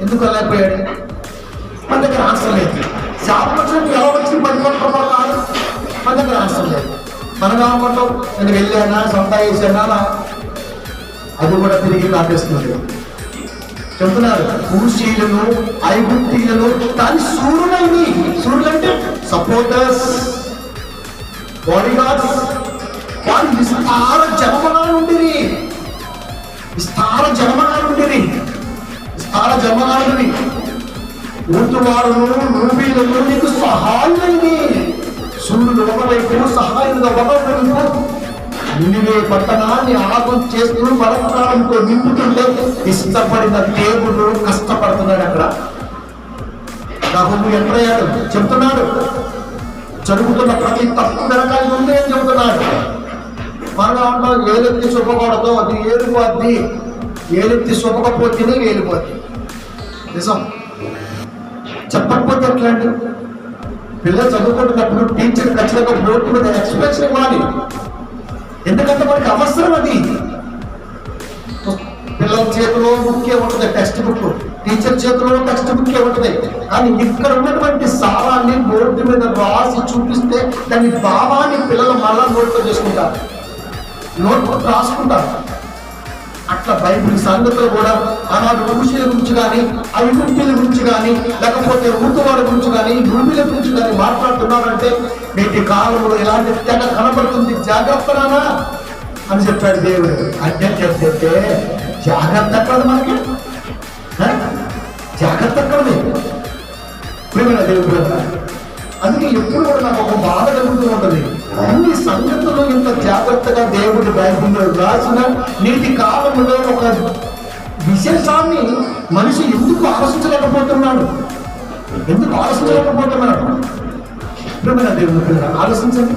ఎందుకు వెళ్ళలేకపోయాడు? మన దగ్గర ఆన్సర్ లేదు. సేవకు వచ్చినప్పుడు ఎలా వచ్చింది 10 కోట్ల రూపాయలు కాదు? మన దగ్గర ఆన్సర్ లేదు. మనం అనుకుంటాం నేను వెళ్ళానా, సంపాదించానా, అది కూడా తిరిగి కాపేస్తుంది. చెప్తున్నారు కూషీలను ఐగుప్తీయులను కానీ సూర్యులైంది. సూర్యులు అంటే సపోర్టర్స్, బాడీగార్డ్స్, వారు విస్తార జన్మగా ఉండేది. విస్తార జన్మగా ఉండేది. ఊతువారును రూబీలను నీకు సహాయులైంది. సూర్యుడు ఒకవైపు సహాయులుగా ఒకవైపు నిన్నే పట్టణాన్ని ఆగం చేస్తూ బలకాలంతో నింపుతుంటే ఇష్టపడిన దేవుడు కష్టపడుతున్నాడు. అక్కడ రాహులు ఎక్కడయ్యాడు చెప్తున్నాడు. జరుగుతున్న ప్రతి తప్పు వెనకాల ఉంది అని చెబుతున్నాడు. మనం అంటాం ఏలెత్తి చూపకూడదు, అది ఏలిపోద్ది. ఏలెత్తి చూపకపోతేనే ఏలిపోద్ది. నిజం. చెప్పకపోతే ఎట్లా అండి? పిల్లలు చదువుకుంటున్నప్పుడు టీచర్ ఖచ్చితంగా బోర్డు మీద ఎక్స్ప్రెషన్ ఇవ్వాలి. ఎందుకంటే మనకి అవసరం అది. పిల్లల చేతిలో బుక్కే ఉంటుంది, టెక్స్ట్ బుక్. టీచర్ చేతిలో టెక్స్ట్ బుక్కే ఉంటుంది. కానీ ఇక్కడ ఉన్నటువంటి సారాన్ని బోర్డు మీద రాసి చూపిస్తే దాని భావాన్ని పిల్లలు మళ్ళా నోట్లో చేసుకుంటారు, నోట్ రాసుకుంటారు. అట్లా బైబిల్ సంగతులు కూడా ఆనాడు ఋషుల గురించి కానీ, ఐగుప్తుల గురించి కానీ, లేకపోతే ఋతువాల గురించి కానీ, భూమిల గురించి కానీ మాట్లాడుతున్నారంటే నేటి కాలంలో ఇలాంటి తెగ కనబడుతుంది, జాగ్రత్తనా అని చెప్పాడు దేవుడు. అంటే చెప్తే జాగ్రత్త ఎక్కడ మనకి? జాగ్రత్త ఎక్కడది? ప్రేమ దేవుడు. అందుకే ఎప్పుడు కూడా నాకు ఒక బాధ కలుగుతూ ఉంటుంది. అన్ని సంగతులు ఇంత జాగ్రత్తగా దేవుడు బైబిల్లో రాసిన నేటి కాలంలో ఒక విశేషాన్ని మనిషి ఎందుకు ఆలోచించలేకపోతున్నాడు? ప్రేమ దేవుడు ఆలోచించండి.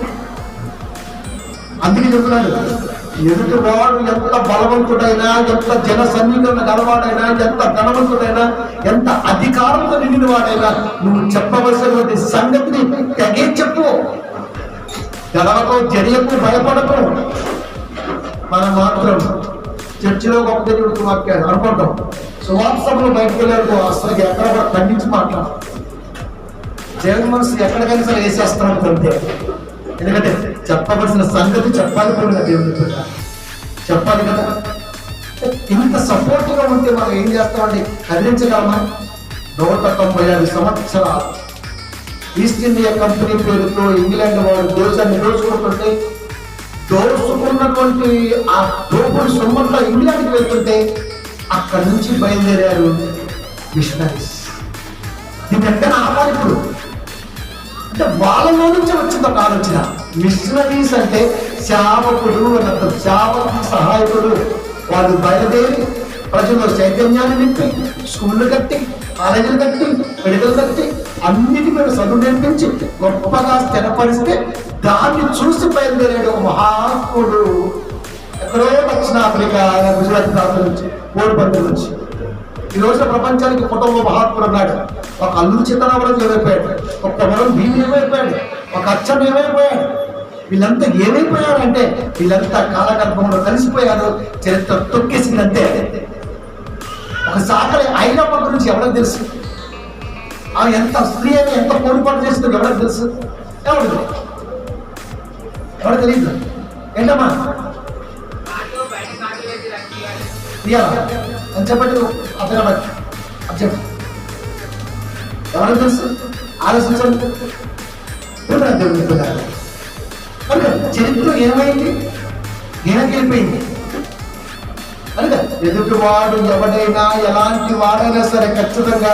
అందుకే చెప్తున్నాడు, ఎదుటి వాడు ఎంత బలవంతుడైనా, ఎంత జన సమీకరణ గలవాడైనా, ఎంత ధనవంతుడైనా, ఎంత అధికారంతో నిండిన వాడైనా నువ్వు చెప్పవలసినటువంటి సంగతిని తెగే చెప్పు. జనాలతో జరియకు భయపడకు. మనం మాత్రం చర్చిలో గొప్ప దేవుడికి వాక్యాలు అనుకుంటాం, సువార్తలో బయటకు వెళ్ళారు అసలు ఎక్కడ కూడా ఖండించి మాట్లాడు. దేవుని మనసు ఎక్కడికైనా సరే వేసేస్తాను అంతే. ఎందుకంటే చెప్పవలసిన సంగతి చెప్పాలి కూడా దేవుని చెప్పాలి కదా. ఇంత సపోర్ట్గా ఉంటే మనం ఏం చేస్తామండి? కదిలించగలమా? 195 సంవత్సరాలు ఈస్ట్ ఇండియా కంపెనీ పేరుతో ఇంగ్లాండ్ వాడు దేశాన్ని దోచుకుంటుంటే, దోచుకున్నటువంటి ఆ దోపుడు సొమ్మంతా ఇంగ్లాండ్కి వెళ్తుంటే అక్కడి నుంచి బయలుదేరారు మిషనరీస్. దీన్ని ఎక్కడ ఆపాలి ఇప్పుడు? అంటే వాళ్ళలో నుంచి వచ్చింది ఒక ఆలోచన. మిషనరీస్ అంటే సేవకుడు అని అర్థం, సేవకు సహాయకుడు. వాళ్ళు బయలుదేరి ప్రజల్లో చైతన్యాన్ని నింపి, స్కూళ్ళు కట్టి, కాలేజీలు కట్టి, మెడికల్ కట్టి, అన్నిటి మీద చదువు నేర్పించి గొప్పగా స్థిరపరిస్తే దాన్ని చూసి బయలుదేరాడు ఒక మహాత్ముడు. ఎక్కడో దక్షిణాఫ్రికా, గుజరాత్ ప్రాంతం నుంచి, ఓడిపంది నుంచి. ఈ రోజు ప్రపంచానికి కుటుంబ మహాత్ముడు అన్నాడు. ఒక అల్లూరి సీతారామరాజు ఏమైపోయాడు, ఒక వరం భీమి ఏమైపోయాడు, ఒక అచ్చం ఏమైపోయాడు. వీళ్ళంతా ఏమైపోయారంటే వీళ్ళంతా కాలగర్భంలో కలిసిపోయారు. చరిత్ర తొక్కేసిందంటే. ఒక సాకలి ఐలమ్మ గురించి ఎవరికి తెలుసు? ఆమె ఎంత స్త్రీ అని ఎంత పోటీపాటు చేస్తుందో ఎవరికి తెలుసు? ఎవరు తెలియదు. ఏంటమ్మా అని చెప్పండి, అతను అది చెప్పండి. ఎవరికి తెలుసు? ఆలోచించండి. చరిత్ర ఏమైంది? వెనకెళ్ళిపోయింది. అనగా ఎదుటివాడు ఎవడైనా ఎలాంటి వాడైనా సరే ఖచ్చితంగా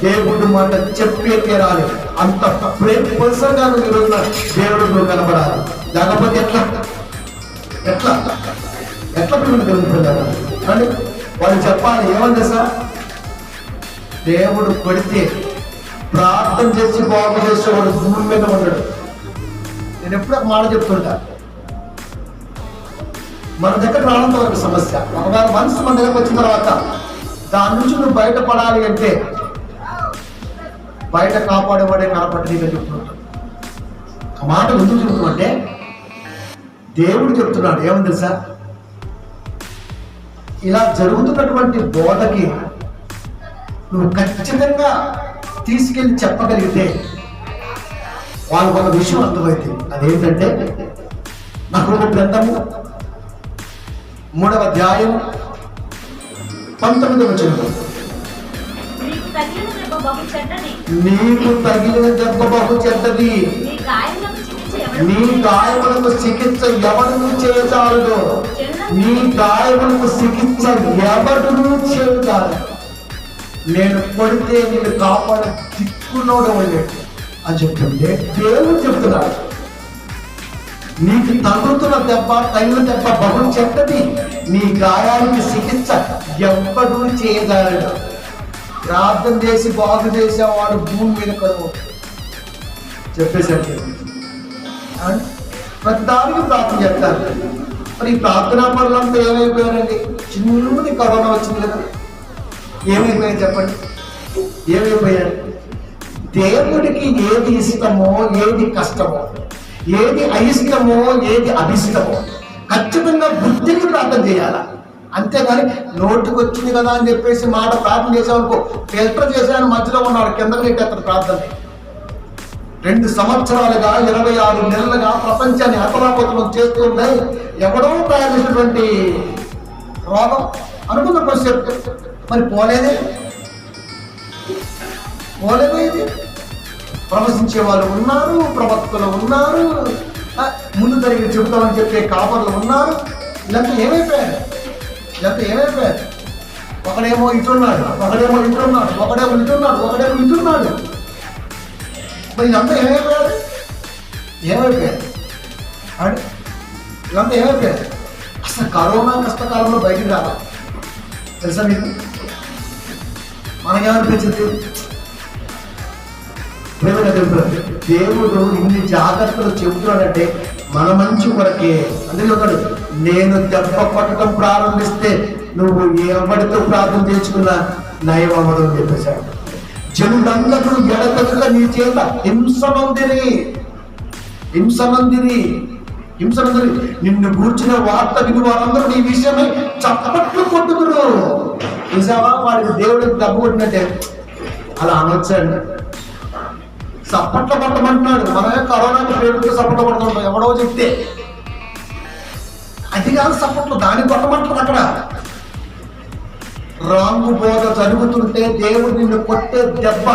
దేవుడు మాట చెప్పే తీరాలి. అంత బ్రేక్ పర్సన్ గా నువ్వు ఈరోజున దేవుడు నువ్వు కనబడాలి. లేకపోతే ఎట్లా ఎట్లా ఎట్లా పిల్లలు దేవుడు అంటే వాళ్ళు చెప్పాలి. ఏమని సార్? దేవుడు కొడితే ప్రార్థన చేసి బాగు చేసేవాడు భూమి మీద ఉండడు. నేను ఎప్పుడు ఒక మాట చెప్తుంటా, మన దగ్గర రావడంతో ఒక సమస్య. ఒకవేళ మనసు మన దగ్గరకు వచ్చిన తర్వాత దాని నుంచి నువ్వు బయటపడాలి అంటే బయట కాపాడేవాడే కనపడి చెప్తున్నాడు. ఆ మాట ఎందుకు చెబుతున్నామంటే దేవుడు చెప్తున్నాడు. ఏమని తెలుసా? ఇలా జరుగుతున్నటువంటి బోధకి నువ్వు ఖచ్చితంగా తీసుకెళ్ళి చెప్పగలిగితే వాళ్ళకు ఒక విషయం అర్థమైంది. అదేంటంటే నహూము గ్రంథము 3వ అధ్యాయం 19వ వచనం. నీకు తగిలిన దెబ్బ బహు చెడ్డది. నీకు తగిలిన దెబ్బ బహు చెడ్డది. నీ గాయములకు చికిత్స ఎవడును చేయజాలడు. నీ గాయములకు చికిత్స ఎవడును చేయజాలడు. నేను కొడితే నేను కాపాడ దిక్కునోడు వెళ్ళాడు అని చెప్తుంటే దేవుడు చెప్తున్నాడు, నీకు తగులుతున్న దెబ్బ, తగిలిన దెబ్బ బహు చెడ్డది. నీ గాయానికి చికిత్స ఎవ్వడూ చేయజాలడు. ప్రార్థన చేసి బాగు చేసేవాడు భూమి మీద కరువు చెప్పేసరికి ప్రతిదానికి ప్రార్థన చేస్తారు. మరి ఈ ప్రార్థనా పనులంతా ఏమైపోయారండి? చిన్నది కరోనా వచ్చింది కదా, ఏమైపోయారు చెప్పండి? ఏమైపోయారు? దేవుడికి ఏది ఇష్టమో, ఏది కష్టమో, ఏది అయిష్టమో, ఏది అభిష్టమో ఖచ్చితంగా బుద్ధికి ప్రార్థన చేయాలా. అంతేగాని నోటికి వచ్చింది కదా అని చెప్పేసి మాట ప్రార్థన చేసేవరకు ఫిల్టర్ చేసాను మధ్యలో ఉన్నాడు కిందకి నెట్టేస్తాడు ప్రార్థన. 2 సంవత్సరాలుగా 26 నెలలుగా ప్రపంచాన్ని హతలాపతలం చేస్తుంటే ఎవడో ప్రయాణించినటువంటి రోగం అనుకున్న పరిస్థితి. మరి పోలేదే ఇది. ప్రవశించే వాళ్ళు ఉన్నారు, ప్రవక్తలు ఉన్నారు, ముందు జరిగి చెబుతామని చెప్పే కాపర్లు ఉన్నారు. ఇదంతా ఏమైపోయారు? ఒకడేమో ఇటున్నాడు, ఒకడేమో ఇటున్నాడు, ఒకడేమో ఇటున్నాడు, ఒకడేమో ఇటున్నాడు. మరి ఇదంతా ఏమైపోయారు? ఇదంతా ఏమైపోయారు? అసలు కరోనా కష్టకాలంలో బయటికి రావాలి తెలుసా మీకు? మనకేమనిపించింది? దేవుడు ఇన్ని జాగ్రత్తలు చెబుతున్నాడంటే మన మంచి కొరకే. అందుకే ఒకడు, నేను దెబ్బ కొట్టడం ప్రారంభిస్తే నువ్వు ఎవరితో ప్రార్థన చేసుకున్నా నయం అవ్వదు అని చెప్పేశాడు. జనులందరూ ఎడతెగక నీ చేత హింసనందిరి. నిన్ను గూర్చిన వార్త విని వారందరూ నీ విషయమై చప్పట్లు కొట్టుదురు. చూసావా, వాడికి దేవుడికి దెబ్బ కొట్టినట్టే అలా అనొచ్చండి. చప్పట్లు కొట్టమంటున్నాడు. మనమే కరోనాకి పేరుతో చప్పట్లు కొడుతుంటాం ఎవడో చెప్తే. అది కాదు చప్పట్లు, దాన్ని కొట్టమంటున్నాడు. అక్కడ రాంగు బోధ జరుగుతుంటే దేవుడు నిన్ను కొట్టే దెబ్బ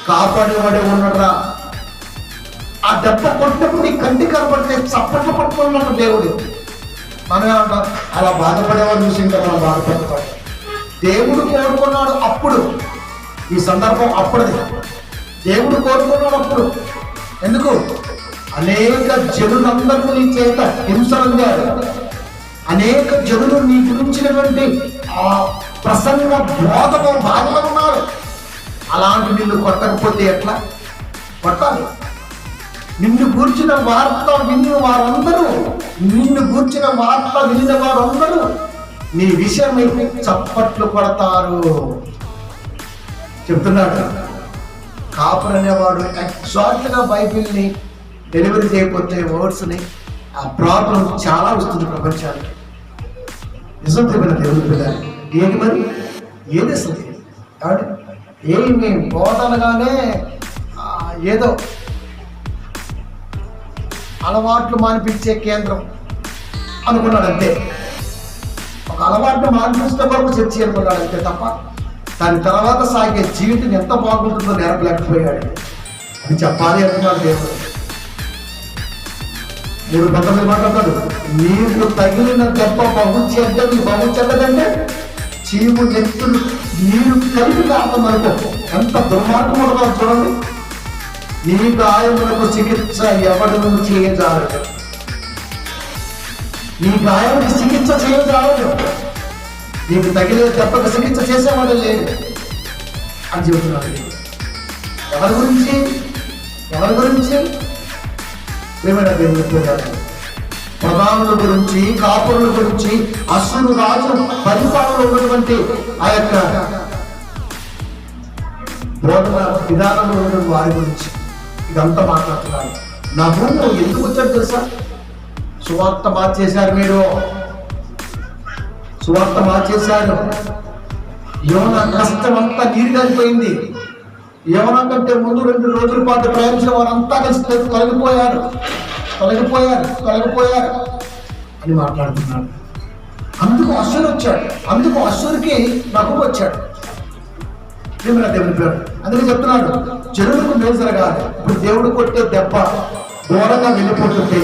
కాపాడేవాడే ఉన్నాడురా. ఆ దెబ్బ కొట్టినప్పుడు నీ కంటి కనపడితే చప్పట్లు పట్టుకున్నాడు దేవుడు. మనమే అంటాం అలా బాధపడేవాడు చూసి ఇంకా మనం బాధపడతాం. దేవుడు కోరుకున్నాడు అప్పుడు, ఈ సందర్భం అప్పుడుది. దేవుడు కోరుకున్నాడు అప్పుడు. ఎందుకు? అనేక జనులందరూ నీ చేత హింసలందారు. అనేక జనులు నీ గురించినటువంటి ఆ ప్రసంగ బోధలో భాగంగా ఉన్నారు. అలాంటి నిన్ను కొట్టకపోతే ఎట్లా? కొట్టాలి. నిన్ను గూర్చిన వార్త విన్న వారందరూ నీ విషయమై చప్పట్లు కొడతారు చెప్తున్నాడు. కాపర్ అనేవాడు ఎగ్జాక్ట్గా బైబిల్ని డెలివరీ చేయకపోతే వర్డ్స్ని ఆ ప్రాబ్లం చాలా వస్తుంది ప్రపంచానికి. నిజం చెప్పిన దేవుడు పిల్లలు ఏంటి మరి? ఏది అసలు ఏమి బోధనగానే ఏదో అలవాట్లు మానిపించే కేంద్రం అనుకున్నాడు అంతే. ఒక అలవాట్లు మానిపించే వరకు చర్చి అనుకున్నాడు అంతే తప్ప దాని తర్వాత సాగే జీవితం ఎంత బాగుంటుందో నేర్పలేకపోయాడు. అది చెప్పాలి అంటున్నాడు దేవుడు. 3:19 మాట్లాడతాడు, నీకు తగిలిన దెబ్బ బహు చెడ్డదంటే చీము జంతువులు నీరు కలిపి కాకుండా అనుకో. ఎంత దుర్మార్గం ఉండదో చూడండి. నీ గాయములకు చికిత్స ఎవడు చేయజాలడు. నీ గాయానికి చికిత్స చేయజాలడు. నీకు తగిలే దెబ్బకు చికిత్స చేసేవాడు లేడు అని చెబుతున్నాడు. ఎవరి గురించి ప్రేమైన దేవుడు ప్రధానుల గురించి, కాపురుల గురించి, అశ్వరు రాజు పరిపాలనలో ఉన్నటువంటి ఆ యొక్క బోధన విధానంలో ఉన్నటువంటి వారి గురించి ఇదంతా మాట్లాడుతున్నాను. నా భూమి ఎందుకు వచ్చాడు తెలుసా? సువార్త మార్చేశారు. మీరు సువార్త మార్చేశారు. యోనా కష్టం అంతా నీరు కలిపోయింది. యోనా కంటే ముందు 2 రోజుల పాటు ప్రయాణించిన వారంతా కలిసి తొలగిపోయారు అని మాట్లాడుతున్నాడు. అందుకు అశ్వరు వచ్చాడు, అందుకు అశ్వరుకి రఘువు వచ్చాడు. దేవుని పేరు. అందుకే చెప్తున్నాడు, జనులకు మేలు జరగాలి. ఇప్పుడు దేవుడు కొట్టే దెబ్బ ఘోరంగా వెళ్ళిపోతుంటే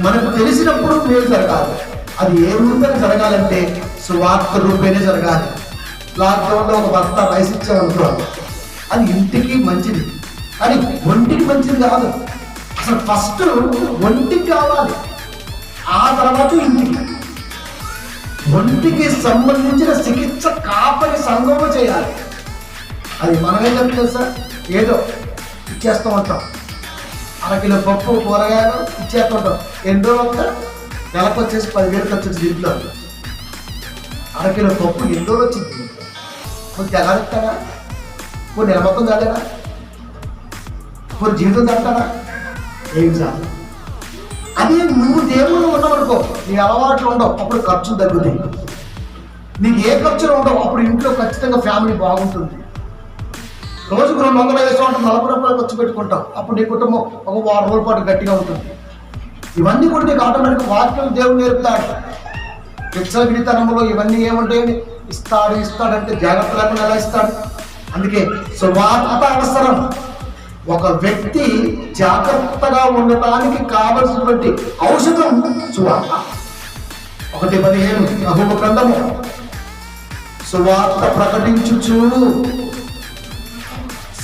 మనకు తెలిసినప్పుడు మేలు జరగాలి. అది ఏ రూపేణ జరగాలంటే సువార్త రూపేణే జరగాలి. లాక్డౌన్లో ఒక భర్త రైస్ ఇచ్చామనుకోవాలి, అది ఇంటికి మంచిది, కానీ ఒంటికి మంచిది కాదు. అసలు ఫస్ట్ ఒంటికి కావాలి, ఆ తర్వాత ఇంటికి. ఒంటికి సంబంధించిన చికిత్స కాపరి సంఘము చేయాలి. అది మనమేం చెప్తాం సార్, ఏదో ఇచ్చేస్తూ ఉంటాం. అరకిలో పప్పు కూరగాయలు ఇచ్చేస్తూ ఉంటాం. ఎన్ని రోజులు వస్తా నెలకు వచ్చేసి 10,000 ఖర్చు వచ్చింది ఇంట్లో. అరకిలో పప్పు ఎన్ని రోజులు వచ్చింది, కొన్ని తెల్లారిస్తాడా, కొన్ని నెల మొత్తం చాలేదా, కొన్ని జీవితం చాలుతాడా, ఏం చాలు. అదే నువ్వు దేవుడు ఉన్నావనుకో, నీ అలవాట్లు ఉండవు, అప్పుడు ఖర్చులు తగ్గుతాయి. నీకు ఏ ఖర్చులు ఉండవు, అప్పుడు ఇంట్లో ఖచ్చితంగా ఫ్యామిలీ బాగుంటుంది. రోజుకు 200 వేస్తూ ఉంటాం, 40 రూపాయలు ఖర్చు పెట్టుకుంటాం, అప్పుడు నీ కుటుంబం ఒక 6 రోజుల పాటు గట్టిగా ఉంటుంది. ఇవన్నీ కూడా నీకు ఆటోమేటిక్గా వాక్యం దేవుడు నేర్పుతాడు. విచ్చలవిడితనంలో ఇవన్నీ ఏముంటాయని ఇస్తాడంటే జాగ్రత్త లేకుండా ఎలా ఇస్తాడు. అందుకే సువార్త అవసరం. ఒక వ్యక్తి జాగ్రత్తగా ఉండటానికి కావలసినటువంటి ఔషధం సువార్త. 1:15 యెహోవా గ్రంథము, సువార్త ప్రకటించుచు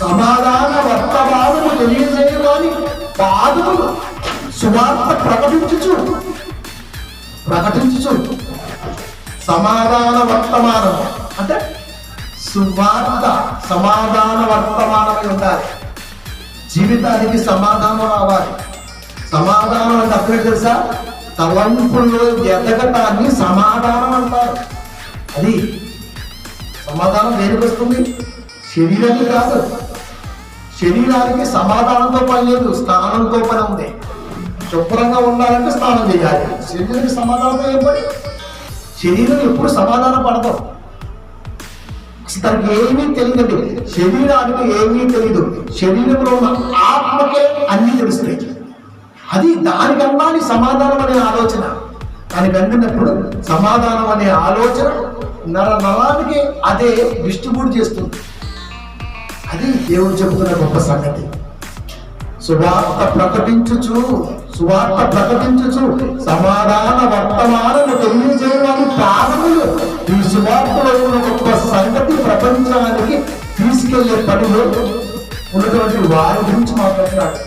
సమాధాన వర్తమానము తెలియజేయని పాదములు. సువార్త ప్రకటించుచు సమాధాన వర్తమానం అంటే సువార్త సమాధాన వర్తమానమై ఉండాలి. జీవితానికి సమాధానం రావాలి. సమాధానం అంటే అప్పుడే తెలుసా, తలంపుల్లో ఎదగటాన్ని సమాధానం అంటారు. అది సమాధానం దేనికి వస్తుంది, శరీరానికి కాదు. శరీరానికి సమాధానంతో పని లేదు, స్నానంతో పని ఉంది. శుభ్రంగా ఉండాలంటే స్నానం చేయాలి. శరీరానికి సమాధానంతో ఏం పని? శరీరం ఎప్పుడు సమాధానం పడదు. అసలు దానికి ఏమీ తెలియదు, శరీరానికి ఏమీ తెలియదు. శరీరంలో ఉన్న ఆత్మకే అన్ని తెలుస్తాయి. అది దానికన్నా సమాధానం అనే ఆలోచన. దానికి అందినప్పుడు సమాధానం అనే ఆలోచన నరానికి అదే డిస్ట్రిబ్యూట్ చేస్తుంది. అది దేవుడు చెబుతున్న గొప్ప సంగతి. సువార్త ప్రకటించుచు సమాధాన వర్తమానము తెలియజేయని పాదములు. ఈ సువార్తలో ఉన్న గొప్ప సంగతి ప్రపంచానికి తీసుకెళ్లే పనిలో ఉన్నటువంటి వారి గురించి మాట్లాడుతున్నాడు.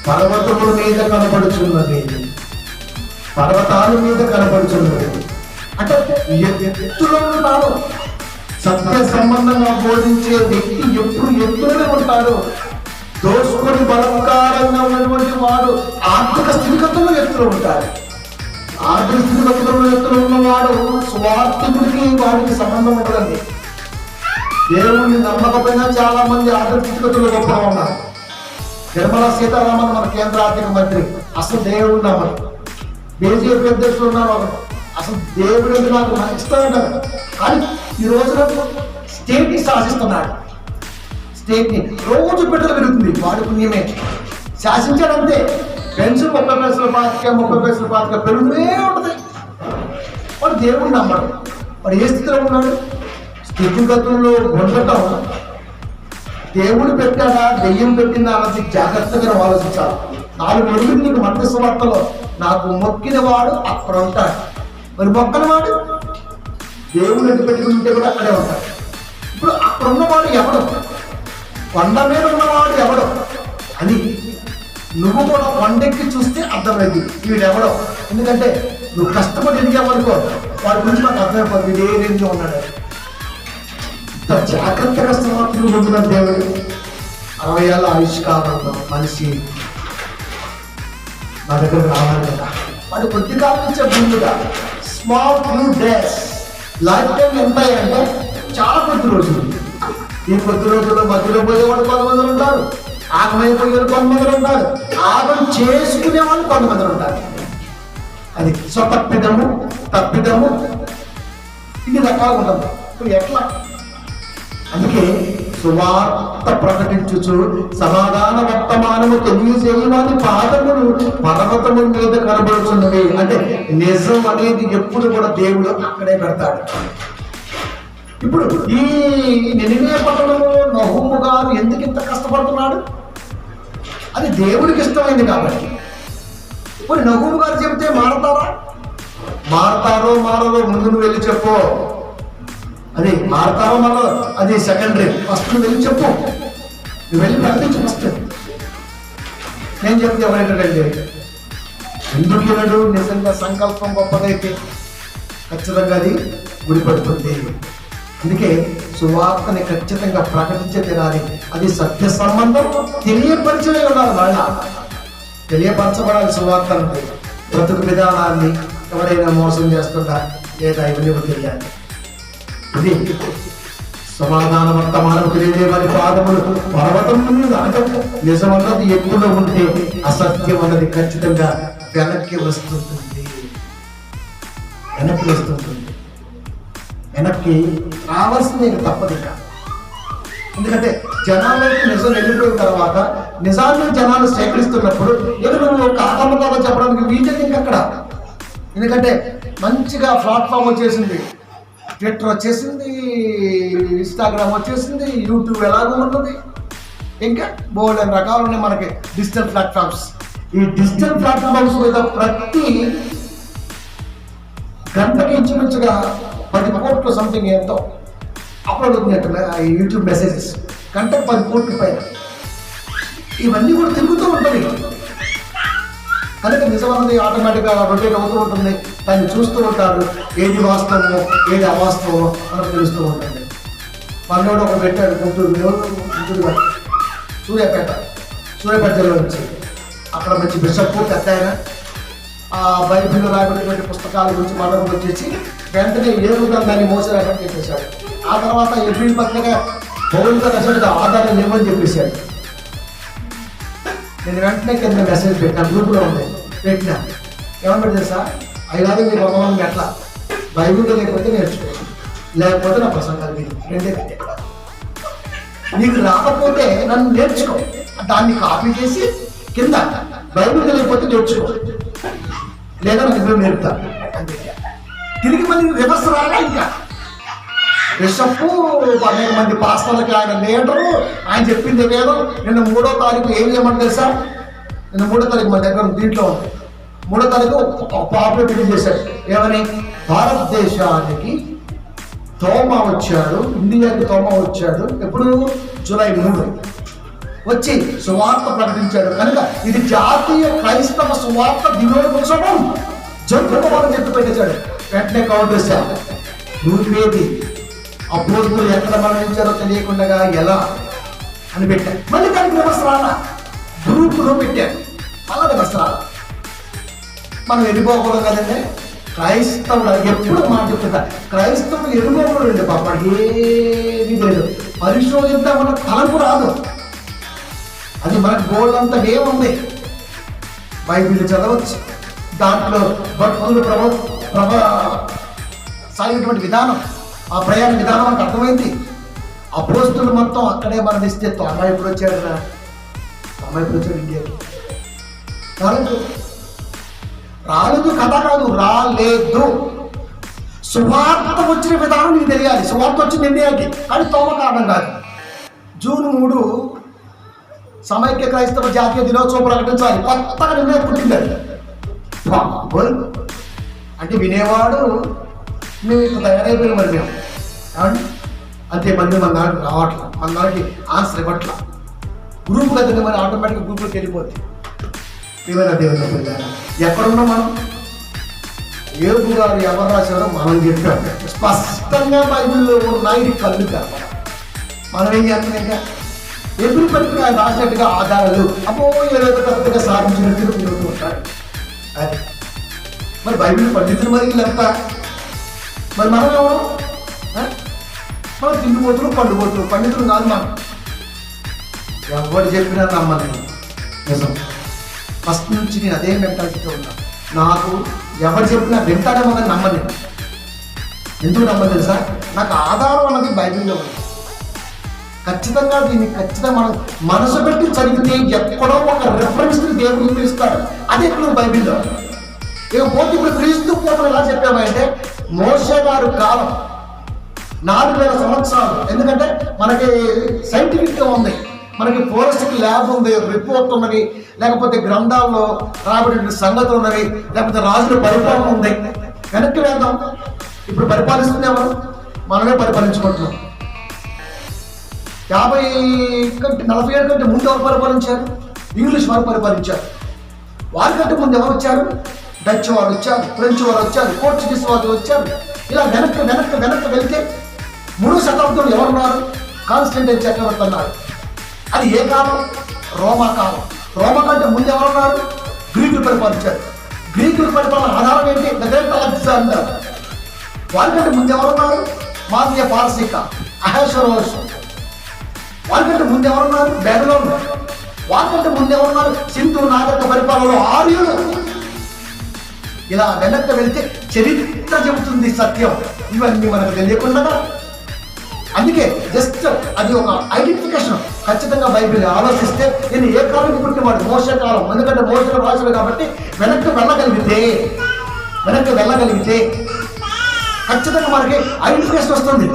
పర్వతముల మీద కనపడుచున్నది, పర్వతాల మీద కనపడుచున్నది అంటే ఎత్తులో ఉన్నాడు. సత్య సంబంధంగా బోధించే వ్యక్తి ఎప్పుడు ఎత్తులోనే ఉంటాడు. దోసుకొని బలత్కారంగా ఉన్నటువంటి వాడు ఆర్థిక స్థితిగతుల్లో ఎత్తులో ఉంటాడు. ఆర్థిక స్థితిగతుల్లో ఎత్తులో ఉన్నవాడు స్వార్థకుడికి వాడికి సంబంధం ఉండదండి. దేవుణ్ణి నమ్మకపోయినా చాలా మంది ఆర్థిక స్థితిగతుల్లో గొప్పగా ఉన్నారు. నిర్మలా సీతారామన్ మన కేంద్ర ఆర్థిక మంత్రి, అసలు దేవుడు నమ్మరు. బీజేపీ అధ్యక్షులు ఉన్నారు, అసలు దేవుడు నాకు ఇస్తాడు. కానీ ఈ రోజున స్టేట్ ని శాసిస్తున్నాడు. స్టేట్ ని రోజు పెట్టుదల పెరుగుతుంది, వాడి పుణ్యమే. శాసించాడంతే. పెన్షన్ 30 పైసలు 30 పెరుగుతూనే ఉంటుంది. వాడు దేవుడిని నమ్మడు. వాడు ఏ స్థితిలో ఉన్నాడు? స్థితిగతుల్లో ఉండటం దేవుడు పెట్టాడా దెయ్యం పెట్టిందా అన్నది జాగ్రత్తగా ఆలోచించాలి. 4 అడుగులు నీకు మధ్యస్థ వార్తలో నాకు మొక్కిన వాడు అక్కడ ఉంటాడు, మరి మొక్కని వాడు దేవుడు ఎటు పెట్టుకుంటే కూడా అక్కడే ఉంటాడు. ఇప్పుడు అక్కడ ఉన్నవాడు ఎవడు? కొండ మీద ఉన్నవాడు ఎవడు అని నువ్వు కూడా కొండెక్కి చూస్తే అర్థమైంది వీడెవడో. ఎందుకంటే నువ్వు కష్టపడి ఎదిగామనుకో, వాడి గురించి నాకు అర్థమైపోతుంది వీడు ఏ రేంజ్లో ఉన్నాడు. ఇంత జాగ్రత్తగా సమర్థులు పొందిన దేవుడు 60 ఏళ్ళ ఆయుష్కాలంలో మనిషి నా దగ్గర రావాలి కదా. వాడు కొద్ది కాలం నుంచే ముందుగా small few days life time ఎంత అంటే చాలా కొద్ది రోజులు. ఈ కొద్ది రోజుల్లో మధ్యలో పోయేవాడు కొంతమంది ఉంటారు, ఆగమైపోయేవాడు కొంతమంది ఉంటారు, ఆగం చేసుకునే వాళ్ళు కొంతమంది ఉంటారు. అది తప్పిదము ఇన్ని రకాలు ఉంటుంది. ఇప్పుడు ఎట్లా? అందుకే సువార్త ప్రకటించుచు సమాధాన వర్తమానము తెలియజేయని పాదములు పర్వతము మీద కనబడుతున్నవి. అంటే నిజం అనేది ఎప్పుడు కూడా దేవుడు అక్కడే పెడతాడు. ఇప్పుడు ఈ నినివే పట్టణంలో నహూము గారు ఎందుకు ఇంత కష్టపడుతున్నాడు? అది దేవుడికి ఇష్టమైంది కాబట్టి. ఇప్పుడు నహూము గారు చెబితే మారతారా? మారతారో మారో ముందు నువ్వు వెళ్ళి చెప్పు. అది మారతారో మారో అది సెకండరీ. ఫస్ట్ నువ్వు వెళ్ళి చెప్పు, నువ్వు వెళ్ళి ప్రకటించు ఫస్ట్. నేను చెప్తే ఎవరైతే ఎందుకు వినడు? నిజంగా సంకల్పం గొప్పదైతే ఖచ్చితంగా అది గుడిపడుతుంది. అందుకే సువార్తని ఖచ్చితంగా ప్రకటించే తినాలి. అది సత్య సంబంధం తెలియపరిచే ఉండాలి. వాళ్ళ తెలియపరచబడాలి. సువార్త అంటే బ్రతుకు విధానాన్ని ఎవరైనా మోసం చేస్తుంటా లేదా ఇవన్నీ తెలియాలి. ఇది సమాధాన వర్తమానం తెలియజేయమని పాదములు పర్వతం మీద. అంటే నిజం అన్నది ఎప్పుడు ఉంటే అసత్యం అన్నది ఖచ్చితంగా వెనక్కి వస్తుంటుంది. వెనక్కి రావాల్సిందే, తప్పదు. ఎందుకంటే జనాలకి నిజం వెళ్ళిపోయిన తర్వాత నిజాన్ని జనాలు సేకరిస్తున్నప్పుడు ఏదో ఒక ఆత్మకథ చెప్పడానికి వీజన్ ఇంకక్కడ. ఎందుకంటే మంచిగా ప్లాట్ఫామ్ వచ్చేసింది, ట్విట్టర్ వచ్చేసింది, ఇన్స్టాగ్రామ్ వచ్చేసింది, యూట్యూబ్ ఎలాగో ఉన్నది, ఇంకా బోల్డెన్ రకాలు ఉన్నాయి మనకి డిజిటల్ ప్లాట్ఫామ్స్. ఈ డిజిటల్ ప్లాట్ఫామ్స్ మీద ప్రతి గంటకి ఇంచుమించుగా 10 కోట్లు సంథింగ్ ఎంతో అప్లోడ్ అవుతున్నట్టుగా యూట్యూబ్ మెసేజెస్. గంటకు 10 కోట్ల పైన. ఇవన్నీ కూడా తిరుగుతూ ఉంటుంది కనుక నిజం అన్నది ఆటోమేటిక్గా రొటేట్ అవుతూ ఉంటుంది. దాన్ని చూస్తూ ఉంటాడు. ఏది వాస్తవమో ఏది అవాస్తవమో మనకు తెలుస్తూ ఉంటుంది. మనోడు ఒక పెట్టాడు గుంటూరు సూర్యాపేట జిల్లా నుంచి. అక్కడ మంచి బిషప్ పెద్ద ఆయన ఆ బైబిల్ రాబడినటువంటి పుస్తకాల గురించి మాట్లాడడం వచ్చేసి వెంటనే ఏడు గ్రంథాన్ని మోసరాకని చెప్పేశాడు. ఆ తర్వాత ఏప్రిల్ పత్రిక పౌరులుగా రచనగా ఆధారం లేవని చెప్పేశాడు. నేను వెంటనే కింద మెసేజ్ పెట్టినా, గ్రూప్లో ఉంది పెట్టినా. ఏమని పెడితే సార్ అయినాది మీరు భగవాన్ ఎట్లా బైబిల్లో లేకపోతే నేర్చుకోండి, లేకపోతే నా ప్రసంగాలు మీరు రెండే పెట్టాడు. నీకు రాకపోతే నన్ను నేర్చుకో, దాన్ని కాపీ చేసి కింద బైబిల్లో లేకపోతే నేర్చుకో, లేదా నాకు నేర్పుతా. తిరిగి మళ్ళీ రివర్స్ రాగా ఇంకా బిషప్పు 12 మంది పాస్టర్లకి ఆయన లీడరు, ఆయన చెప్పింది వేదం. నిన్న 3వ తారీఖు ఏం చేయమంటే సార్, నిన్న 3వ తారీఖు మన దగ్గర దీంట్లో ఉంది. 3వ తారీఖు పాపులేట్ చేశాడు. ఏమని? భారతదేశానికి తోమా వచ్చాడు, ఇండియాకి తోమా వచ్చాడు. ఎప్పుడు? జూలై 3 వచ్చి సువార్త ప్రకటించాడు. కనుక ఇది జాతీయ క్రైస్తవ సువార్త దినోత్సవం జరుపుకోవాలని చెప్పి పెట్టేశాడు. వెంటనే కౌంట్ చేశాడు. నువ్వేది అపోస్తులు ఎక్కడ మరణించారో తెలియకుండా ఎలా అని పెట్టాడు. మళ్ళీ దానికి వ్యవస్థరాల గ్రూపులో పెట్టాడు. చాలా వ్యవస్థరాల మనం వెళ్ళిపోకూడదు కదండి. క్రైస్తవుడు ఎప్పుడు మాట చెప్తా, క్రైస్తవుడు ఎదుర్కోకూడదు అండి. పాప ఏమీ లేదు, పరిశోధిద్దామన్న తలంపు రాదు. అది మనకు గోల్డ్ అంతా ఏముంది, బైబిల్ చదవచ్చు. దాంట్లో భక్తులు సాగినటువంటి విధానం, ఆ ప్రయాణ విధానం మనకు అర్థమైంది. అపోస్తులు మొత్తం అక్కడే మరణిస్తే తొమ్మ ఎప్పుడు వచ్చాడు ఇండియాకి? రాలేదు కథ కాదు, రాలేదు. సువార్త వచ్చిన విధానం నీకు తెలియాలి. సువార్త వచ్చింది ఇండియాకి, కానీ తోమ కారణం కాదు. జూన్ 3 సమైక్య క్రైస్తవ జాతీయ దినోత్సవం ప్రకటించాలి. కొత్తగా నిర్ణయం పుట్టింది. అంటే వినేవాడు మేము ఇంత తయారైపోయిన మరి మేము ఏమండి అంతే. మంది మన దానికి రావట్లా, మన దానికి ఆన్సర్ ఇవ్వట్లా. గ్రూప్ కదండి మరి ఆటోమేటిక్గా గ్రూప్లోకి వెళ్ళిపోతుంది. ఏమైనా దేవుని పిల్లలు ఎక్కడున్నాం మనం? యోబు గారు ఎవరు రాశారో మనం చెప్పాం. స్పష్టంగా బైబిల్లో ఉన్నాయి కళ్ళు కాదు. మనం ఏం చేస్తాం? ఇంకా ఎదురు పత్రిక ఆయన రాసినట్టుగా ఆధారాలు అబ్బో ఏదో కరెక్ట్గా సాధించినట్టుగా తిరుగుతూ ఉంటాడు. అది మరి బైబిల్ పండితులు మరి వీళ్ళంతా మరి మనం ఎవరు? మనం తిండిపోతులు పండుపోతులు, పండితులు కాదు మనం. ఎవరు చెప్పినా నమ్మని నిజం. ఫస్ట్ నుంచి నేను అదే మెంటాలిటీతో ఉన్నా. నాకు ఎవరు చెప్పినా వింటానేమో కానీ నమ్మని. ఎందుకు నమ్మదు తెలుసా? నాకు ఆధారం అన్నది బైబిల్లో ఉంది. ఖచ్చితంగా దీన్ని ఖచ్చితంగా మనం మనసు పెట్టి చదివితే ఎక్కడో ఒక రెఫరెన్స్ దేవుడు పిలుస్తాడు. అదే ఇప్పుడు బైబిల్లో. ఇకపోతే ఇప్పుడు క్రీస్తు పూర్వం ఎలా చెప్పామంటే మోషే గారు కాలం 4000 సంవత్సరాలు. ఎందుకంటే మనకి సైంటిఫిక్గా ఉంది, మనకి ఫోరెన్సిక్ ల్యాబ్ ఉంది, రిపోర్ట్ ఉన్నది, లేకపోతే గ్రంథాల్లో రాబడిన సంగతులు ఉన్నవి, లేకపోతే రాజుల పరిపాలన ఉంది. వెనక్కి వెళ్దాం. ఇప్పుడు పరిపాలిస్తుంది ఎవరు? మనమే పరిపాలించుకుంటున్నాం. 40 ఏళ్ళ కంటే ముందు ఎవరు పరిపాలించారు? ఇంగ్లీష్ వారు పరిపాలించారు. వారికంటే ముందు ఎవరు వచ్చారు? డచ్ వారు వచ్చారు, ఫ్రెంచ్ వారు వచ్చారు, పోర్చుగీస్ వారు వచ్చారు. ఇలా వెనక్కి వెళ్తే 3వ శతాబ్దంలో ఎవరున్నారు? కాన్స్టంటైన్ చక్రవర్తి అన్నారు. అది ఏ కాలం? రోమా కాలం. రోమా కంటే ముందు ఎవరున్నారు? గ్రీకులు పరిపాలించారు. గ్రీకుల పరిపాలన ఆధారం ఏంటి? The great Alexander. వారికంటే ముందు ఎవరున్నారు? మాదియ పారసీక, అహేశ్వరోష్. వారికంటే ముందు ఎవరున్నారు? బెబిలోన్. వారికంటే ముందు ఎవరున్నారు? సింధు నాగరిక పరిపాలనలో ఆర్యులు. ఇలా వెనక్కి వెళితే చరిత్ర చెబుతుంది సత్యం. ఇవన్నీ మనకు తెలియకుండా, అందుకే జస్ట్ అది ఒక ఐడెంటిఫికేషన్. ఖచ్చితంగా బైబిల్ ఆలోచిస్తే నేను ఏ కాలం పుట్టినవాడు? మోషే కాలం. ఎందుకంటే మోషే రాజులు కాబట్టి వెనక్కి వెళ్ళగలిగితే ఖచ్చితంగా మనకి ఐడెంటిఫికేషన్ వస్తుంది.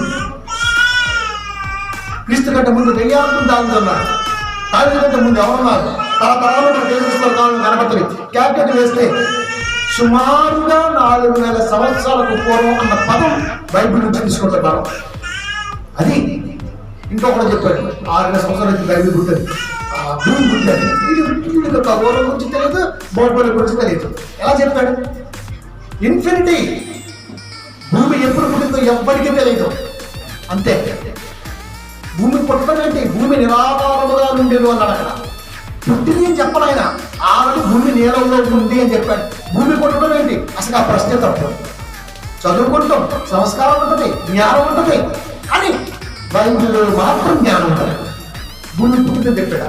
క్రీస్తు కంటే ముందు 1000 దాని ఉన్నాడు. దాని కంటే ముందు ఎవరున్నారు? తరతరాలు గణపతిని క్యాపిటల్ వేస్తే సుమారుగా 4000 సంవత్సరాలకు పూర్వం అన్న పదం బైబిల్ నుంచి తీసుకుంటున్నారు. అది ఇంకొకటి చెప్పాడు, 6000 సంవత్సరాల నుంచి బైబిల్ పుట్టింది, భూమి పుట్టింది. వీడికి ఖగోళం గురించి తెలియదు, భౌగోళం గురించి తెలియదు. ఎలా చెప్పాడు? ఇన్ఫినిటీ. భూమి ఎప్పుడు పుట్టిందో ఎవ్వరికీ తెలియదు. అంతే. భూమి పుట్టడం ఏంటి? భూమి నిరాకారముగా ఉండేది అన్నాడు. అక్కడ పుట్టింది అని చెప్పను ఆయన. ఆల్రెడీ భూమి నీళ్ళలో ఉంది అని చెప్పాడు. భూమి పుట్టడం ఏంటి? అసలు ఆ ప్రశ్నే తప్పు. చదువుకుంటాం, సంస్కారం ఉంటుంది, జ్ఞానం ఉంటుంది, కానీ బైబిల్లో మాత్రం జ్ఞానం ఉంటుంది. భూమి పుట్టిందని చెప్పాడు.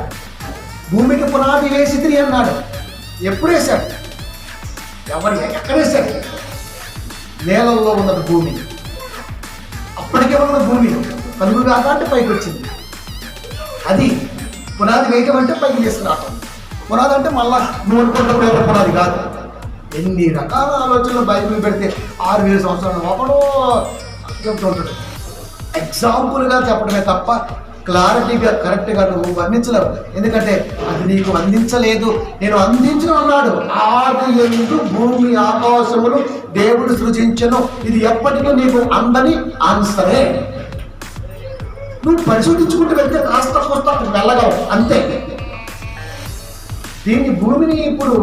భూమికి పునాది వేసి అన్నాడు. ఎప్పుడు వేశాడు? ఎక్కడ వేశాడు? నేలల్లో ఉన్నది భూమి. అప్పటికే ఉన్న భూమి కలుగు కాకంటే పైకి వచ్చింది. అది పునాది వేయటం అంటే పైకి తీసుకురావటం. పునాది అంటే మళ్ళా 100 కోట్ల పునాది కాదు. ఎన్ని రకాల ఆలోచనలు బైబిల్ పెడితే 6000 సంవత్సరాలు ఒకడో చెప్తుంటాడు. ఎగ్జాంపుల్గా చెప్పడమే తప్ప క్లారిటీగా కరెక్ట్గా నువ్వు వర్ణించలేవు. ఎందుకంటే అది నీకు అందించలేదు, నేను అందించను అన్నాడు. ఆది యందు భూమి ఆకాశములు దేవుడు సృజించను. ఇది ఎప్పటికీ నీకు అందని ఆన్సరే. నువ్వు పరిశోధించుకుంటూ వెళ్తే కాస్త కోస్త వెళ్ళగలవు, అంతే. దీన్ని భూమిని ఇప్పుడు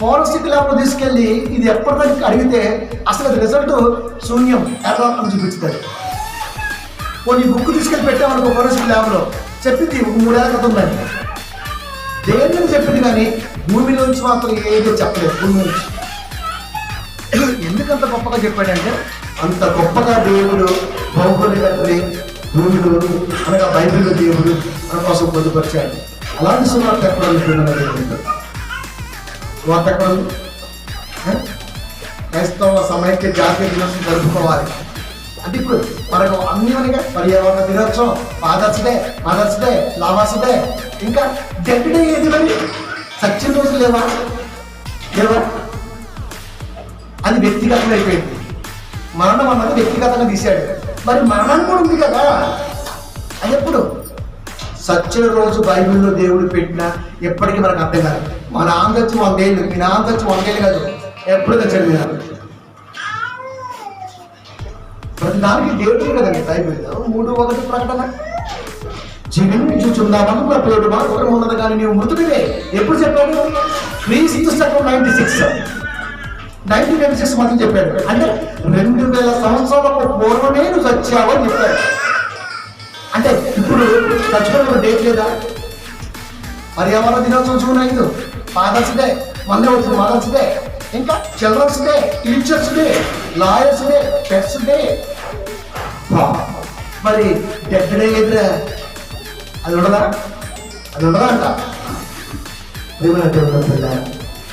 ఫోరెన్సిక్ ల్యాబ్లో తీసుకెళ్ళి ఇది ఎప్పటికీ అడిగితే అసలు అది రిజల్ట్ శూన్యం, ఎర్రర్ అని చూపిస్తుంది. కొన్ని బుక్ తీసుకెళ్ళి పెట్టామనుకో ఫోరెన్సిక్ ల్యాబ్లో, చెప్పింది 3 ఏళ్ల క్రితం ఉందని. దేని చెప్పింది కానీ భూమి నుంచి మాత్రం ఏదో చెప్పలేదు. భూమి నుంచి ఎందుకంత గొప్పగా చెప్పాడంటే అంత గొప్పగా దేవుడు భౌగోళికతని భూమిలో అనగా బైబిల్లో దేవుడు మన కోసం పొందుపరిచాడు. అలాంటి సువార్త ఎక్కడ దేవుడు సువార్త ఎక్కడ ఉంది? క్రైస్తవ సమైక్య జాతీయ దినోత్సవం జరుపుకోవాలి అంటే ఇప్పుడు మనకు అన్ని మనగా పర్యావరణ దినోత్సవం, మదర్స్ డే, లావాస్ డే, ఇంకా డెడ్ డే ఏది? మరి సత్యం రోజులు లేవా? అది వ్యక్తిగతంగా అయిపోయింది. మరణం అన్నది వ్యక్తిగతంగా తీశాడు. మరి మరణం కూడా ఉంది కదా. అది ఎప్పుడు? సత్యం రోజు బైబిల్లో దేవుడు పెట్టినా ఎప్పటికీ మనకు అర్థం కాదు. మా నాన్న వచ్చి 100 ఏళ్ళు, మీ నాన్న వచ్చి 100 ఏళ్ళు కాదు, ఎప్పుడు తెచ్చాడు మీ నాన్న. ప్రతి దానికి దేవుడు కదండి బైబిల్లో. 3:1 ప్రకటన, జీవించుచున్నామని నా పేరు మాత్రం ఉన్నది కానీ నీవు మృతుడివే. ఎప్పుడు చెప్పాడు? క్రీస్తు శకం 1996 మాత్రం చెప్పాడు. అంటే 2000 సంవత్సరాలకు పూర్వమే నువ్వు చచ్చావు అని చెప్పాడు. అంటే ఇప్పుడు చచ్చిపోయిన డేట్ లేదా? పర్యావరణ దినోత్సవం జూన్ 5, ఫాదర్స్ డే, మొన్నే వచ్చింది మదర్స్ డే, ఇంకా children's day, teachers day, lawyers day, pets day. మరి డెడ్ డే ఎదురా? అది ఉండదా అంట.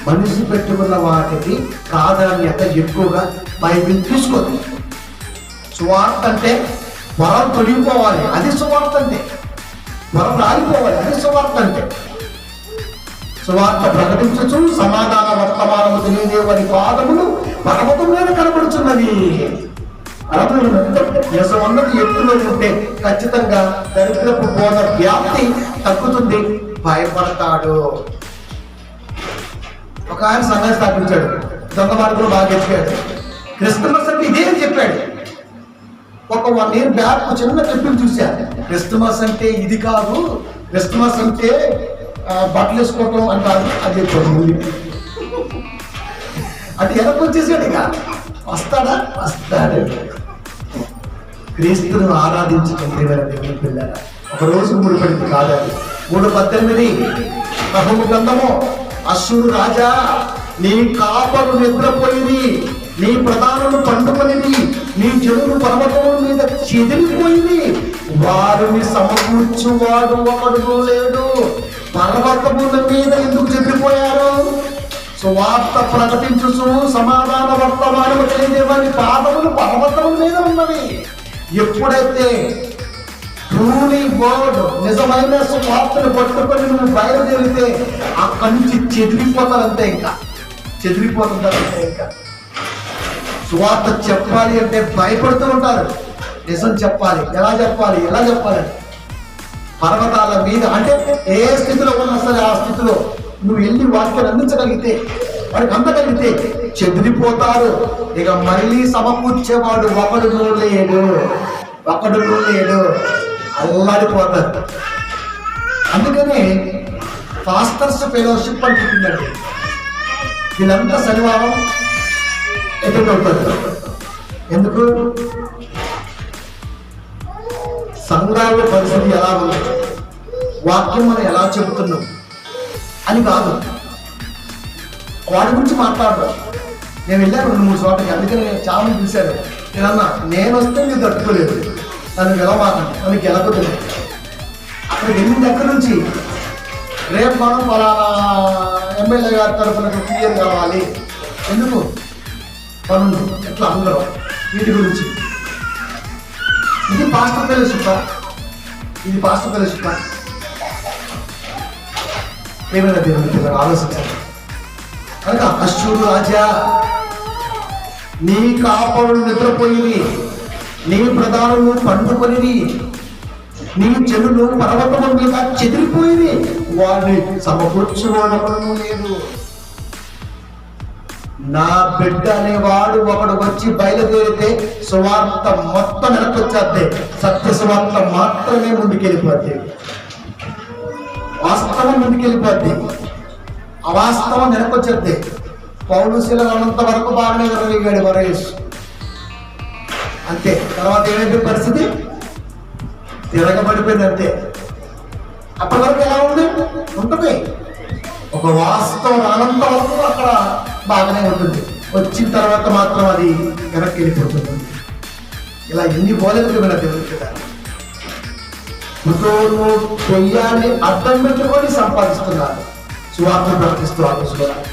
మనిషి పెట్టుకున్న వాటికి ప్రాధాన్యత ఎక్కువగా బైబిల్ తీసుకోదు. సువార్త అంటే వరం తొలగిపోవాలి, అది సువార్త అంటే. వరం రాలిపోవాలి, అది సువార్త అంటే. సువార్త ప్రకటించచ్చు సమాధాన వర్తమానము తెలియజేయని పాదములు పర్వతం మీద కనబడుచున్నది. అన్నది ఎత్తులో ఉంటే ఖచ్చితంగా దరిద్రపు బోధ వ్యాప్తి తగ్గుతుంది. భయపడతాడు. ఒక ఆయన సంఘం స్థాపించాడు, దొంగ మార్గంలో బాగా ఎత్తికాడు. క్రిస్మస్ అంటే ఇదే చెప్పాడు. ఒక 1 year బ్యాక్ చిన్న క్లిప్పింగ్ చూశాను. క్రిస్మస్ అంటే ఇది కాదు, క్రిస్మస్ అంటే బట్టలు వేసుకోవటం అంటారు అని చెప్పాడు. అది వెనక్కి వచ్చేసాడు. ఇక వస్తాడా? వస్తాడు. క్రీస్తును ఆరాధించడం దేవుని పిల్లల ఒక రోజు ముడిపడింది కాదు. 3:18 ప్రభువు గ్రంథము. అశ్షూరు రాజా, నీ కాపరు నిద్రపోయింది, నీ ప్రధానులు పండుకొనిది, నీ జనులు పర్వతముల మీద చెదిరిపోయింది, వారిని సమకూర్చువాడు ఒకడు లేడు. పర్వతముల మీద ఎందుకు చెదిరిపోయారు? సువార్త ప్రకటించు సమాధాన వర్తమానము తెలియజేయని పాదములు పర్వతముల మీద ఉన్నవి. ఎప్పుడైతే ట్రూలీ వర్డ్ నిజమైన సువార్తను పట్టుకొని నువ్వు బయలుదేరితే అక్కడి నుంచి చెదిరిపోతారంతే. ఇంకా చెదిరిపోతుంటారంతే. ఇంకా సువార్త చెప్పాలి అంటే భయపడుతూ ఉంటారు. నిజం చెప్పాలి, ఎలా చెప్పాలి, ఎలా చెప్పాలని పర్వతాల మీద అంటే ఏ స్థితిలో ఉన్నా సరే ఆ స్థితిలో నువ్వు వెళ్ళి వాక్యాన్ని అందించగలిగితే, వాడికి అందగలిగితే చెదిరిపోతారు. ఇక మళ్ళీ సమకూర్చేవాడు ఒకడు లేడు, అల్లాడిపోతారు. అందుకనే ఫాస్టర్స్ ఫెలోషిప్ అని చెప్పిందండి. వీళ్ళంతా శనివారం అటెండ్ అవుతారు. ఎందుకు? సంఘాల పరిస్థితి ఎలా ఉంది, వాక్యం మనం ఎలా చెబుతున్నాం అని కాదు, వాడి గురించి మాట్లాడరు. నేను వెళ్ళాను 2-3 చోట్లకి. అందుకని చాలా మంది పిలిచారు. నేను వస్తే మీరు తట్టుకోలేదు, నన్ను గెలవమాకండి, నన్ను గెలవద్దు. అక్కడ వెళ్ళిన దగ్గర నుంచి రేపు మనం ఫలానా ఎమ్మెల్యే గారి తరఫున క్లియర్ కావాలి, ఎందుకు పనులు ఎట్లా అందరూ వీటి గురించి. ఇది పాస్టర్ ఫెలోషిప్, ఇది పాస్టర్ ఫెలోషిప్. ఏమైనా దేవుని పిల్లలు ఆలోచించాలి. కనుక అశ్షూరు రాజా, నీ కాపరులు నిద్రపోయింది, నీ ప్రధానులు పండుకొనిది, నీ జనులు పర్వతముల మీద చెదిరిపోయింది, వారిని సమకూర్చుకోవడం లేదు. నా బిడ్డ అనేవాడు ఒకడు వచ్చి బయలుదేరితే సువార్త మొత్తం వెనకొచ్చేద్దే, సత్య సువార్త మాత్రమే ముందుకెళ్ళిపోద్ది, వాస్తవం ముందుకెళ్ళిపోద్ది, అవాస్తవం వెనకొచ్చేద్ది. పౌలు శీలలు అన్నంత వరకు బాగానే విరగలిగాడు వరయేసు, అంతే. తర్వాత ఏమైంది పరిస్థితి? తిరగబడిపోయింది, అంతే. అప్పటి వరకు ఎలా ఉంది? ఉంటుంది. ఒక వాస్తవం అనంత వరకు అక్కడ బాగానే ఉంటుంది, వచ్చిన తర్వాత మాత్రం అది వెనక్కి వెళ్ళిపోతుంది. ఇలా ఎన్ని బోధనలు మన తెలుగుతారు. దెయ్యాన్ని అర్థం పెట్టుకొని సంపాదిస్తున్నారు, సువార్త ప్రకటిస్తూ ఆలోచిస్తున్నారు.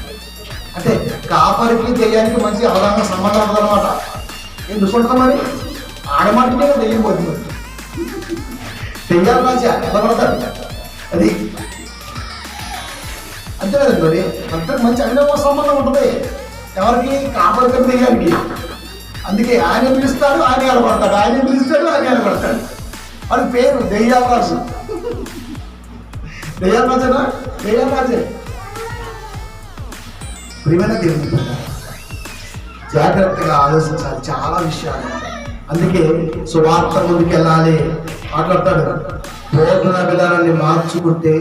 అంటే కాపరికి దెయ్యానికి మంచి అవగాహన సంబంధం ఉందన్నమాట. ఎందుకుంటుంది మరి? ఆడమాటనే దెయ్యం పోతుంది. దెయ్యాలు రాజా ఎలా పడతారు? అది అంతే కదండి. మరి అంతకు మంచి అవినవ సంబంధం ఉంటుంది ఎవరికి? కాపరికి దెయ్యానికి. అందుకే ఆయన పిలుస్తాడు, ఆయన ఏడబడతాడు, ఆయన పిలుస్తాడు, ఆయన ఏడబడతాడు. వాడి పేరు దెయ్యాలరాజు. దెయ్యాలరాజేనా? దెయ్యాలరాజే. ప్రియమైన దేవుని జాగ్రత్తగా ఆలోచించాలి చాలా విషయాలు. అందుకే సువార్త ముందుకు వెళ్ళాలి. మాట్లాడతాడు, బోధన విధానాన్ని మార్చుకుంటే,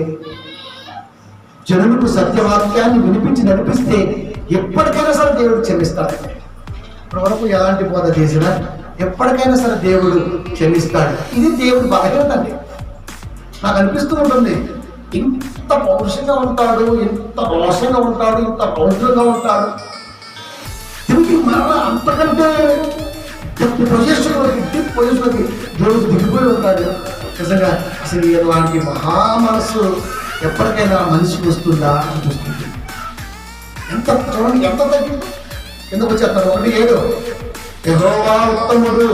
జనులకు సత్యవాక్యాన్ని వినిపించి నడిపిస్తే ఎప్పటికైనా సరే దేవుడు క్షమిస్తాడు. ఇప్పటివరకు ఎలాంటి బోధ చేసినా ఎప్పటికైనా సరే దేవుడు క్షమిస్తాడు. ఇది దేవుడు బలహీనత అండి. నాకు అనిపిస్తూ ఉంటుంది, ఇంత పౌరుషంగా ఉంటాడు, ఇంత రోషంగా ఉంటాడు, ఇంత రౌద్రంగా ఉంటాడు, తిరిగి మరలా అంతకంటే పొజిషన్లోకి దేవుడు దిగిపోయి ఉంటాడు. నిజంగా అసలు ఇలాంటి మహా మనసు ఎప్పటికైనా మనిషికి వస్తుందా అనిపిస్తుంది. ఎంత చూడండి, ఎంత తగ్గింది. ఎందుకు వచ్చేస్తారు? 1:7 యెహోవా ఉత్తముడు,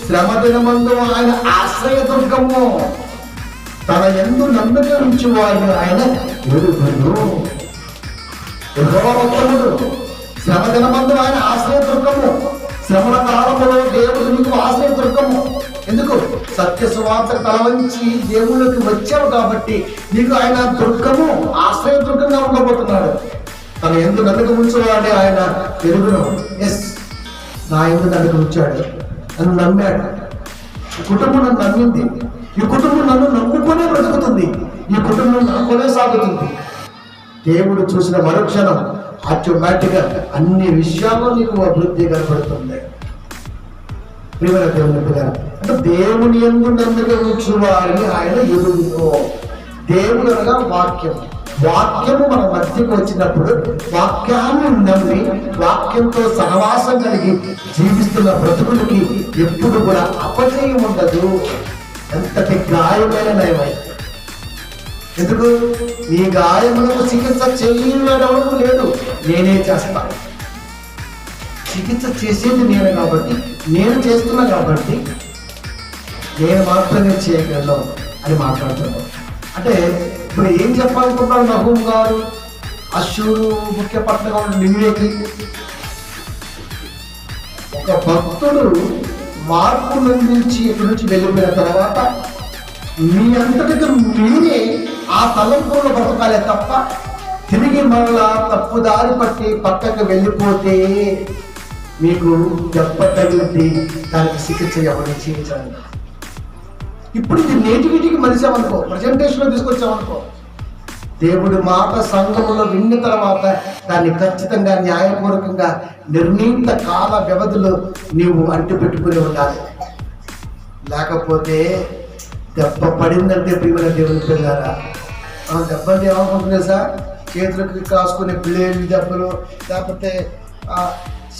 శ్రమ దినమందు ఆయన ఆశ్రయదుర్గము, తన యందు నమ్మిక ఉంచి వారిని ఆయన ఎరుగును. యెహోవా ఉత్తముడు, శ్రమ దినమందు ఆయన ఆశ్రయదుర్గము. శ్రమల కాలంలో దేవుడు నీకు ఆశ్రయదుర్గము. ఎందుకు? సత్య సువార్త తల వంచి దేవుళ్ళకి వచ్చావు కాబట్టి నీకు ఆయన దుర్గము, ఆశ్రయదుర్గంగా ఉండబోతున్నాడు. తన యందు నమ్మిక ఉంచేవాడే ఆయన ఎరుగును. ఎస్, నా యందు నమ్మిక ఉంచాడు, నన్ను నమ్మాడు. ఈ కుటుంబం నన్ను నమ్మింది, ఈ కుటుంబం నన్ను నమ్ముకునే బ్రతుకుతుంది, ఈ కుటుంబం నమ్ముకునే సాగుతుంది. దేవుడు చూసిన మరుక్షణం ఆటోమేటిక్గా అన్ని విషయాల్లో నీకు అభివృద్ధి కనబడుతుంది. ప్రియమైన దేవుని పిల్లలు, అంటే దేవుని యందు నమ్మిక ఉంచు వారిని ఆయన ఎరుగును. దేవుడు అనగా వాక్యం. వాక్యము మన మధ్యకు వచ్చినప్పుడు వాక్యాన్ని నమ్మి వాక్యంతో సహవాసం కలిగి జీవిస్తున్న బ్రతుకులకి ఎప్పుడు కూడా అపజయం ఉండదు. ఎంతటి గాయమైన నయమైంది. ఎందుకు? ఈ గాయములకు చికిత్స చేయడం లేదు, నేనే చేస్తాను. చికిత్స చేసేది నేను కాబట్టి, నేను చేస్తున్నా కాబట్టి నేను మాత్రమే చేయగలను అని మాట్లాడుతున్నాను. అంటే ఇప్పుడు ఏం చెప్పాలనుకుంటున్నాడు నహూం గారు అశ్షూరు ముఖ్య పట్టణంగా ఉన్న నినివేకి? ఒక భక్తుడు మార్పు నుంచి ఇక్కడి నుంచి వెళ్ళిపోయిన తర్వాత మీ అంతటికి మీరే ఆ తలంపుల్లో బ్రతకాలే తప్ప తిరిగి మరలా తప్పుదారి పట్టి పక్కకు వెళ్ళిపోతే మీకు దెబ్బ తగిలింది, దానికి చికిత్స ఎవరిని చేయించాలి. ఇప్పుడు ఇది నేటివిటీకి మలిసామనుకో, ప్రజెంటేషన్లో తీసుకొచ్చామనుకో, దేవుడి మాట సంఘములో విన్న తర్వాత దాన్ని ఖచ్చితంగా న్యాయపూర్వకంగా నిర్ణీత కాల వ్యవధిలో నీవు అంటి పెట్టుకుని ఉండాలి. లేకపోతే దెబ్బ పడిందంటే ప్రియమైన దేవుని పిల్లారా, దెబ్బ అంటే ఏమనుకుంటున్నా సార్, చేతులకు కాసుకునే పిల్లలు దెబ్బలు, లేకపోతే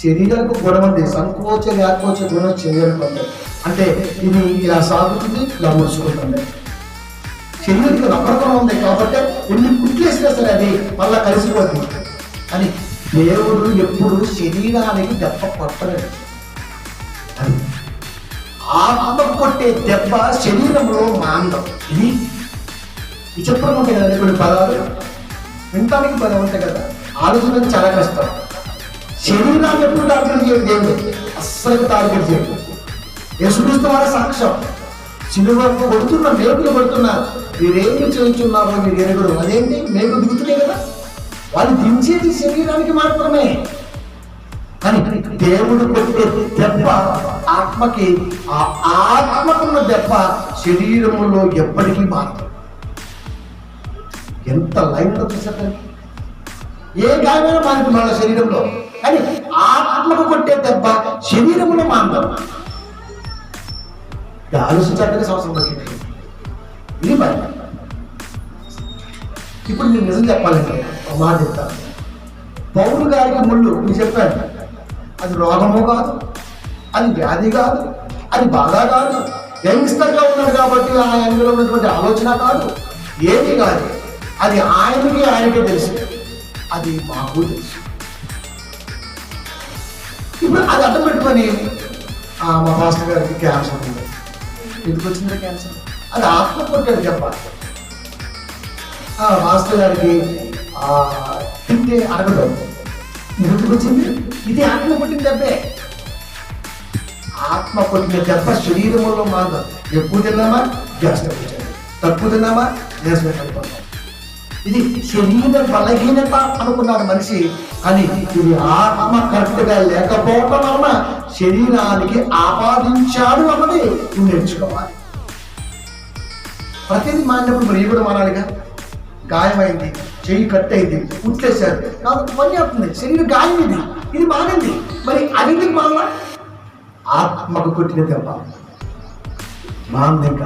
శరీరానికి గుణం ఉంది, సంకోచ వ్యాకోచ గుణం చేయాలనుకుంది. అంటే ఇది ఇలా సాగుతుంది, ఇలా ముడుచుకుంటుంది. శరీరానికి నమ్మకం ఉంది కాబట్టి ఎన్ని కుట్లేసినా సరే అది మళ్ళా కలిసిపోతుంది. అని దేవుడు ఎప్పుడు శరీరానికి దెబ్బ కొట్టలేదు. అది ఆత్మ కొట్టే దెబ్బ శరీరంలో మాందం. ఇది విచిత్రంగా ఉంటాయి కదా కొన్ని పదాలు, వినటానికి పదం ఉంటాయి కదా, ఆలోచన చాలా కష్టం. శరీరాన్ని ఎప్పుడు టార్గెట్ చేయదు దేవుడు, అస్సలు టార్గెట్ చేయదు. యేసుక్రీస్తు వారి సాక్ష్యం, సిలువకు కొడుతున్న మేకులు కొడుతున్నారు, మీరేమి చేయించున్నారో మీరు ఎరుగురు. అదేంటి? మేకులు దిగుతున్నాయి కదా, వాళ్ళు దించేది శరీరానికి మాత్రమే. కానీ దేవుడు కొట్టే దెబ్బ ఆత్మకి, ఆ ఆత్మకున్న దెబ్బ శరీరంలో ఎప్పటికీ మారదు. ఎంత లైన్లో చూసారు, ఏ గాయమైనా మారింది మన శరీరంలో, కానీ ఆత్మకు కొట్టే దెబ్బ శరీరంలో మాందం. ఆలోచించడానికి సంవత్సరం పట్టింది. ఇది భయం. ఇప్పుడు నేను నిజం చెప్పాలంటే ఒక మాట చెప్తాను. పౌలు గారికి ముళ్ళు నేను చెప్పాను, అది రోగము కాదు, అది వ్యాధి కాదు, అది బాధ కాదు, యంగ్స్టర్గా ఉన్నాడు కాబట్టి ఆయనలో ఉన్నటువంటి ఆలోచన కాదు, ఏది కాదు. అది ఆయనకే తెలుసు, అది మాకు తెలుసు. ఇప్పుడు అది అడ్డం పెట్టుకొని మా మాస్టర్ గారికి క్యాన్సర్ ఉంది. ఎందుకు వచ్చిందా క్యాన్సర్? అది ఆత్మ కొట్టాడు చెప్పాలి. మాస్టర్ గారికి తింటే అడగడం ఎందుకు వచ్చింది? ఇది ఆత్మ కొట్టిన దెబ్బే. ఆత్మ కొట్టిన దెబ్బ శరీరంలో మాత్రం. ఎక్కువ తిన్నామా గ్యాస్ వచ్చాడు, తక్కువ తిన్నామా గ్యాస్ పడిపోతాం. ఇది శరీర బలహీనత అనుకున్నాడు మనిషి, అని ఇది ఆత్మ కరెక్ట్గా లేకపోవటం వలన శరీరానికి ఆపాదించాడు అన్నది నువ్వు నేర్చుకోవాలి. ప్రతిదీ మారినప్పుడు మరి కూడా మారాలిగా. గాయమైంది, చెయ్యి కట్ అయింది, ఉట్లేశారు కాబట్టి పని అవుతుంది, శరీరం గాయం ఇది మారింది, మరి అది ఎందుకు మారలా? ఆత్మకు కొట్టిన దెబ్బ మాందిక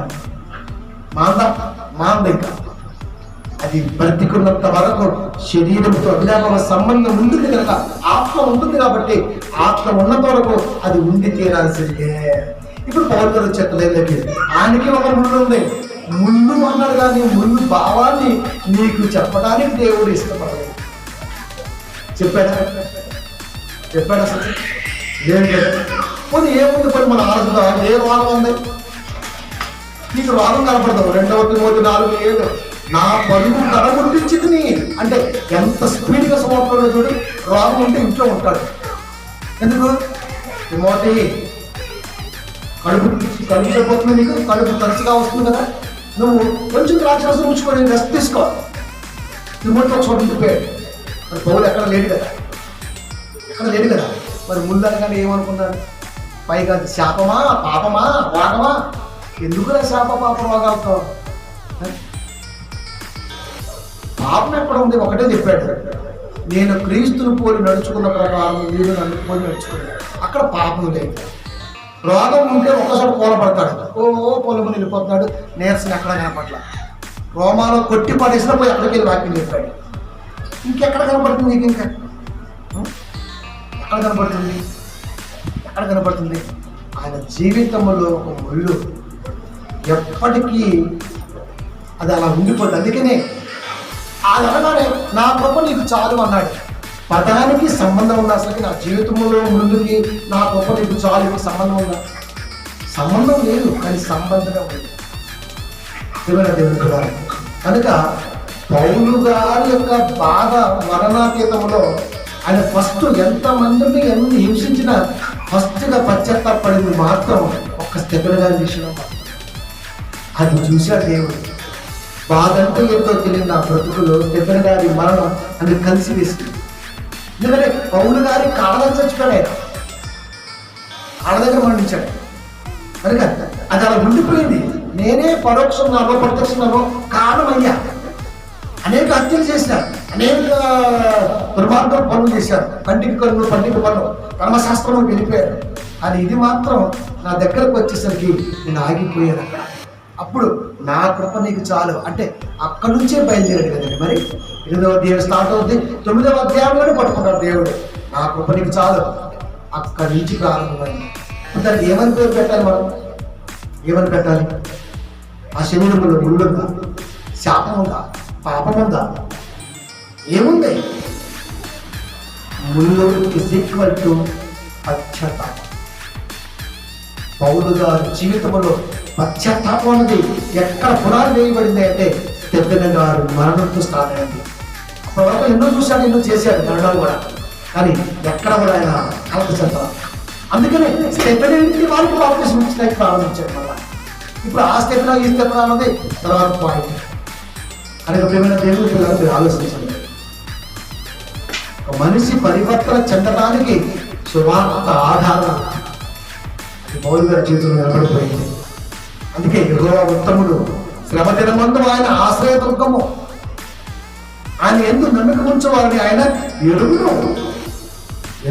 మాందిక అది బ్రతికున్నంత వరకు శరీరంతో అవినాభావ సంబంధం ఉంటుంది కనుక ఆత్మ ఉంటుంది కాబట్టి ఆత్మ ఉన్నంత వరకు అది ఉండి తీరాల్సిందే. ఇప్పుడు పవన్ గారు చెప్పలేదు, ఆయనకి ఒక ముళ్ళు ఉంది. ముళ్ళు అన్నాడు కానీ ముళ్ళు భావాన్ని నీకు చెప్పడానికి దేవుడు ఇష్టపడలేదు. చెప్పాడా అసలు? లేదు కదా. పోనీ ఏముంది, పోనీ మన ఆలోచన ఏ రోగం ఉంది? నీకు రోగం కనపడదు. 2 తిమోతి 4:7 నా పరుగు కడముట్టించింది నీ అంటే ఎంత స్పీడ్గా సమర్పణ చూడు. రోగం ఉంటే ఇంట్లో ఉంటాడు. ఎందుకు? తిమోతి కడుపు సరిపోతుంది, నీకు కడుపు తరచుగా వస్తుంది కదా, నువ్వు కొంచెం ద్రాక్షరసం ఉంచుకొని రెస్ట్ తీసుకో. తిమోతి ఒక చోట ఉండిపోయాడు. మరి పౌలు ఎక్కడ లేడు కదా. మరి ముందరగానే ఏమనుకున్నాడు? పైగా శాపమా పాపమా రోగమా? ఎందుకురా శాప పాప రోగాలతో? పాపం ఎక్కడ ఉంది? ఒకటే చెప్పాడు, నేను క్రీస్తుని పోలి నడుచుకున్న ప్రకారం మీరు నన్ను పోలి నడుచుకున్నాడు. అక్కడ పాపం లేదు. రోగం ఉంటే ఒక్కసారి కూలపడతాడు, పొలము వెళ్ళిపోతున్నాడు, నీరసం ఎక్కడ కనపట్ల. రోమాలో కొట్టి పడేసినా పోయి ఎక్కడికి వెళ్ళి వాక్యం చెప్పాడు. ఇంకెక్కడ కనపడుతుంది నీకు? ఇంకా ఎక్కడ కనపడుతుంది? ఆయన జీవితంలో ఒక ముళ్ళు ఎప్పటికీ అది అలా ఉండిపోతుంది. అందుకనే అది అనగానే నా కృప నీకు చాలు అన్నాడు. పదానికి సంబంధం ఉందా? అసలు నా జీవితంలో ముందుకి నా కృప నీకు చాలు సంబంధం ఉందా? సంబంధం లేదు, కానీ సంబంధమే ఉంది. దేవుని కూడా కనుక పౌలు గారి యొక్క బాధ మరణాతీతంలో ఆయన ఫస్ట్ ఎంతమందిని ఎన్ని హింసించినా ఫస్ట్గా పశ్చాత్తాపడింది మాత్రం ఒక్క స్థితిలో గారి విషయంలో మాత్రం. అది చూశాడు దేవుడు. బాధ అంటే ఏంటో తెలియదు నా బ్రతుకులో స్థితిలో గారి మరణం అని కలిసి వేసింది. ఎందుకంటే పౌలు గారి కాళ్ళ చచ్చిపోయాడు, కాళ్ళ దగ్గర మరణించాడు కనుక అది అలా ఉండిపోయింది. నేనే పరోక్షంగానో ప్రత్యక్షంగానో కారణమయ్యా. అనేక హత్యలు చేశారు, అనేక దుర్మార్గం పనులు చేశారు, పండిక పనులు కర్మశాస్త్రంలో వెళ్ళిపోయారు. కానీ ఇది మాత్రం నా దగ్గరకు వచ్చేసరికి నేను ఆగిపోయాను అక్కడ. అప్పుడు నా కృప నీకు చాలు అంటే అక్కడి నుంచే బయలుదేరాడు కదండి. మరి 8వ అధ్యాయం స్టార్ట్ అవుతుంది, 9వ అధ్యాయంలోనే పట్టుకున్నాడు దేవుడు. నా కృప నీకు చాలు అక్కడి నుంచి ప్రారంభమైంది. దానికి ఏమని పేరు పెట్టాలి? మనం ఏమని పెట్టాలి? ఆ శరీరంలో ముళ్ళుందా? శాపం ఉందా? పాపం ఉందా? ఏముంది? ముళ్ళు ఇస్ ఈక్వల్ టు పశ్చాత్తాపం. పౌలు గారి జీవితంలో పశ్చాత్తాపం అనేది ఎక్కడ పునాది వేయబడింది అంటే స్టెఫెన్ గారు మరణంతో స్టార్ట్ అయింది. అప్పటివరకు ఎన్నో చూశాడు, ఎన్నో చేశాడు మరణాలు కూడా, కానీ ఎక్కడ కూడా ఆయన కలత చెందాలి. అందుకనే స్టెఫెన్ ఇంటి వారికి బాప్తిసం ఇచ్చడానికి ప్రారంభించాడు. మళ్ళీ ఇప్పుడు ఆ స్టెఫెన్ ఈ స్టెఫెన్ అన్నది తర్వాత పాయింట్. కనుక ప్రియమైన దేవుడి పిల్లలు మీరు ఆలోచించండి. ఒక మనిషి పరివర్తన చెందడానికి సువార్త ఆధారం. అది పౌలు గారి జీవితంలో నిలబడిపోయింది. అందుకే యెహోవా ఉత్తముడు, శ్రమ దినమందు ఆయన ఆశ్రయ దుర్గము, ఆయన ఎందుకు నమ్మకం ఉంచవాలని ఆయన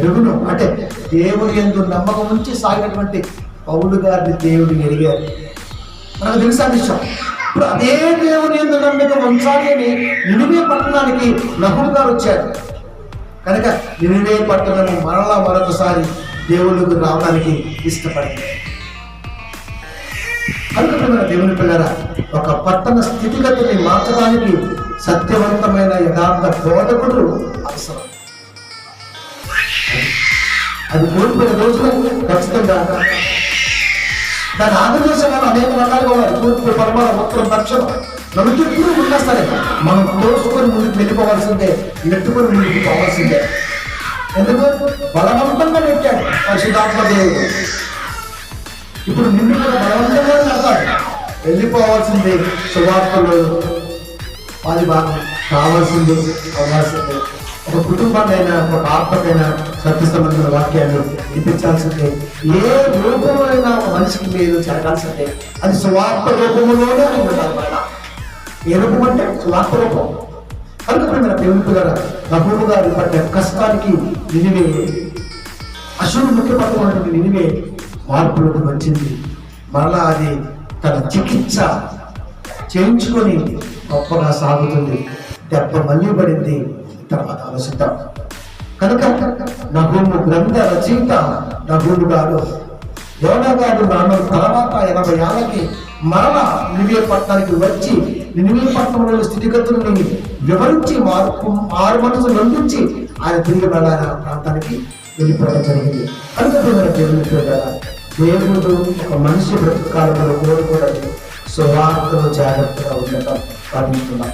ఎరుగును అంటే దేవుని యందు నమ్మకం ఉంచి సాగినటువంటి పౌలు గారిని దేవుడు ఎరిగారు. మనకు తెలుసా విషయం. ఇప్పుడు అదే దేవుని యందు నమ్మకం ఉంచాలి అని నినివే పట్టణానికి నహుము గారు వచ్చారు. కనుక నినివే పట్టణము మరలా మరొకసారి దేవుళ్ళకు రావడానికి ఇష్టపడింది. కనుక దేవుని పిల్లరా, ఒక పట్టణ స్థితిగతిని మార్చడానికి సత్యవంతమైన యథార్థ బోధకుడు అవసరం. అది కోల్పోయిన రోజున ఖచ్చితంగా దాని ఆంధ్రదేశంలో అనేక రకాలుగా ఉన్నాయి. తూర్పు పరమాణ ఉత్తరం దక్షిణం నలుగురు ఉన్నా సరే మనం తోసుకొని ముందుకు వెళ్ళిపోవాల్సిందే, నెట్టుకొని ముందుకు పోవాల్సిందే. ఎందుకు? బలవంతంగా నెట్టాడు పరిశుద్ధాత్మ దేవుడు. ఇప్పుడు నిన్ను కూడా బలవంతంగా నడతాడు. వెళ్ళిపోవాల్సిందే, సువార్తలో వారి భాగం కావాల్సిందే, అవ్వాల్సిందే. ఒక కుటుంబాన్నైనా ఒక ఆత్మకైనా సత్య సంబంధమైన వాక్యాలు వినిపించాల్సిందే. ఏ రూపంలో ఒక మనిషికి మీరు జరగాల్సిందే. అది సువార్త రూపంలోనే ఉండాలి. ఏ రూపం అంటే సువార్త రూపం. కనుక మీరు దేవుని పిల్లల నహుము గారు పడ్డ కష్టానికి నినివే, అశువుడు ముఖ్యపడుతున్నటువంటి నినివే మార్పులకు వచ్చింది. మరలా అది తన చికిత్స చేయించుకొని గొప్పగా సాగుతుంది. దెబ్బ మళ్ళీ పడింది. తర్వాత ఆలోచిద్దాం. కనుక నహుము గ్రంథ రచయిత నహుము గారు యోనా గారు మరణం తర్వాత 80 ఏళ్ళకి మరలా నినివే పట్టణానికి వచ్చి నినివే పట్టణంలోని స్థితిగతులను వివరించి మారు మనసు నందించి ఆయన తిరిగి వెళ్ళాలి ఆ ప్రాంతానికి. వెళ్ళిపోవడం జరిగింది. అనుకుంటున్న దేవుని కదా, దేవుడు ఒక మనిషి బ్రతుకు కాలంలో కోరుకోవడం సువార్తను జాగ్రత్తగా ఉండటం భావిస్తున్నాం.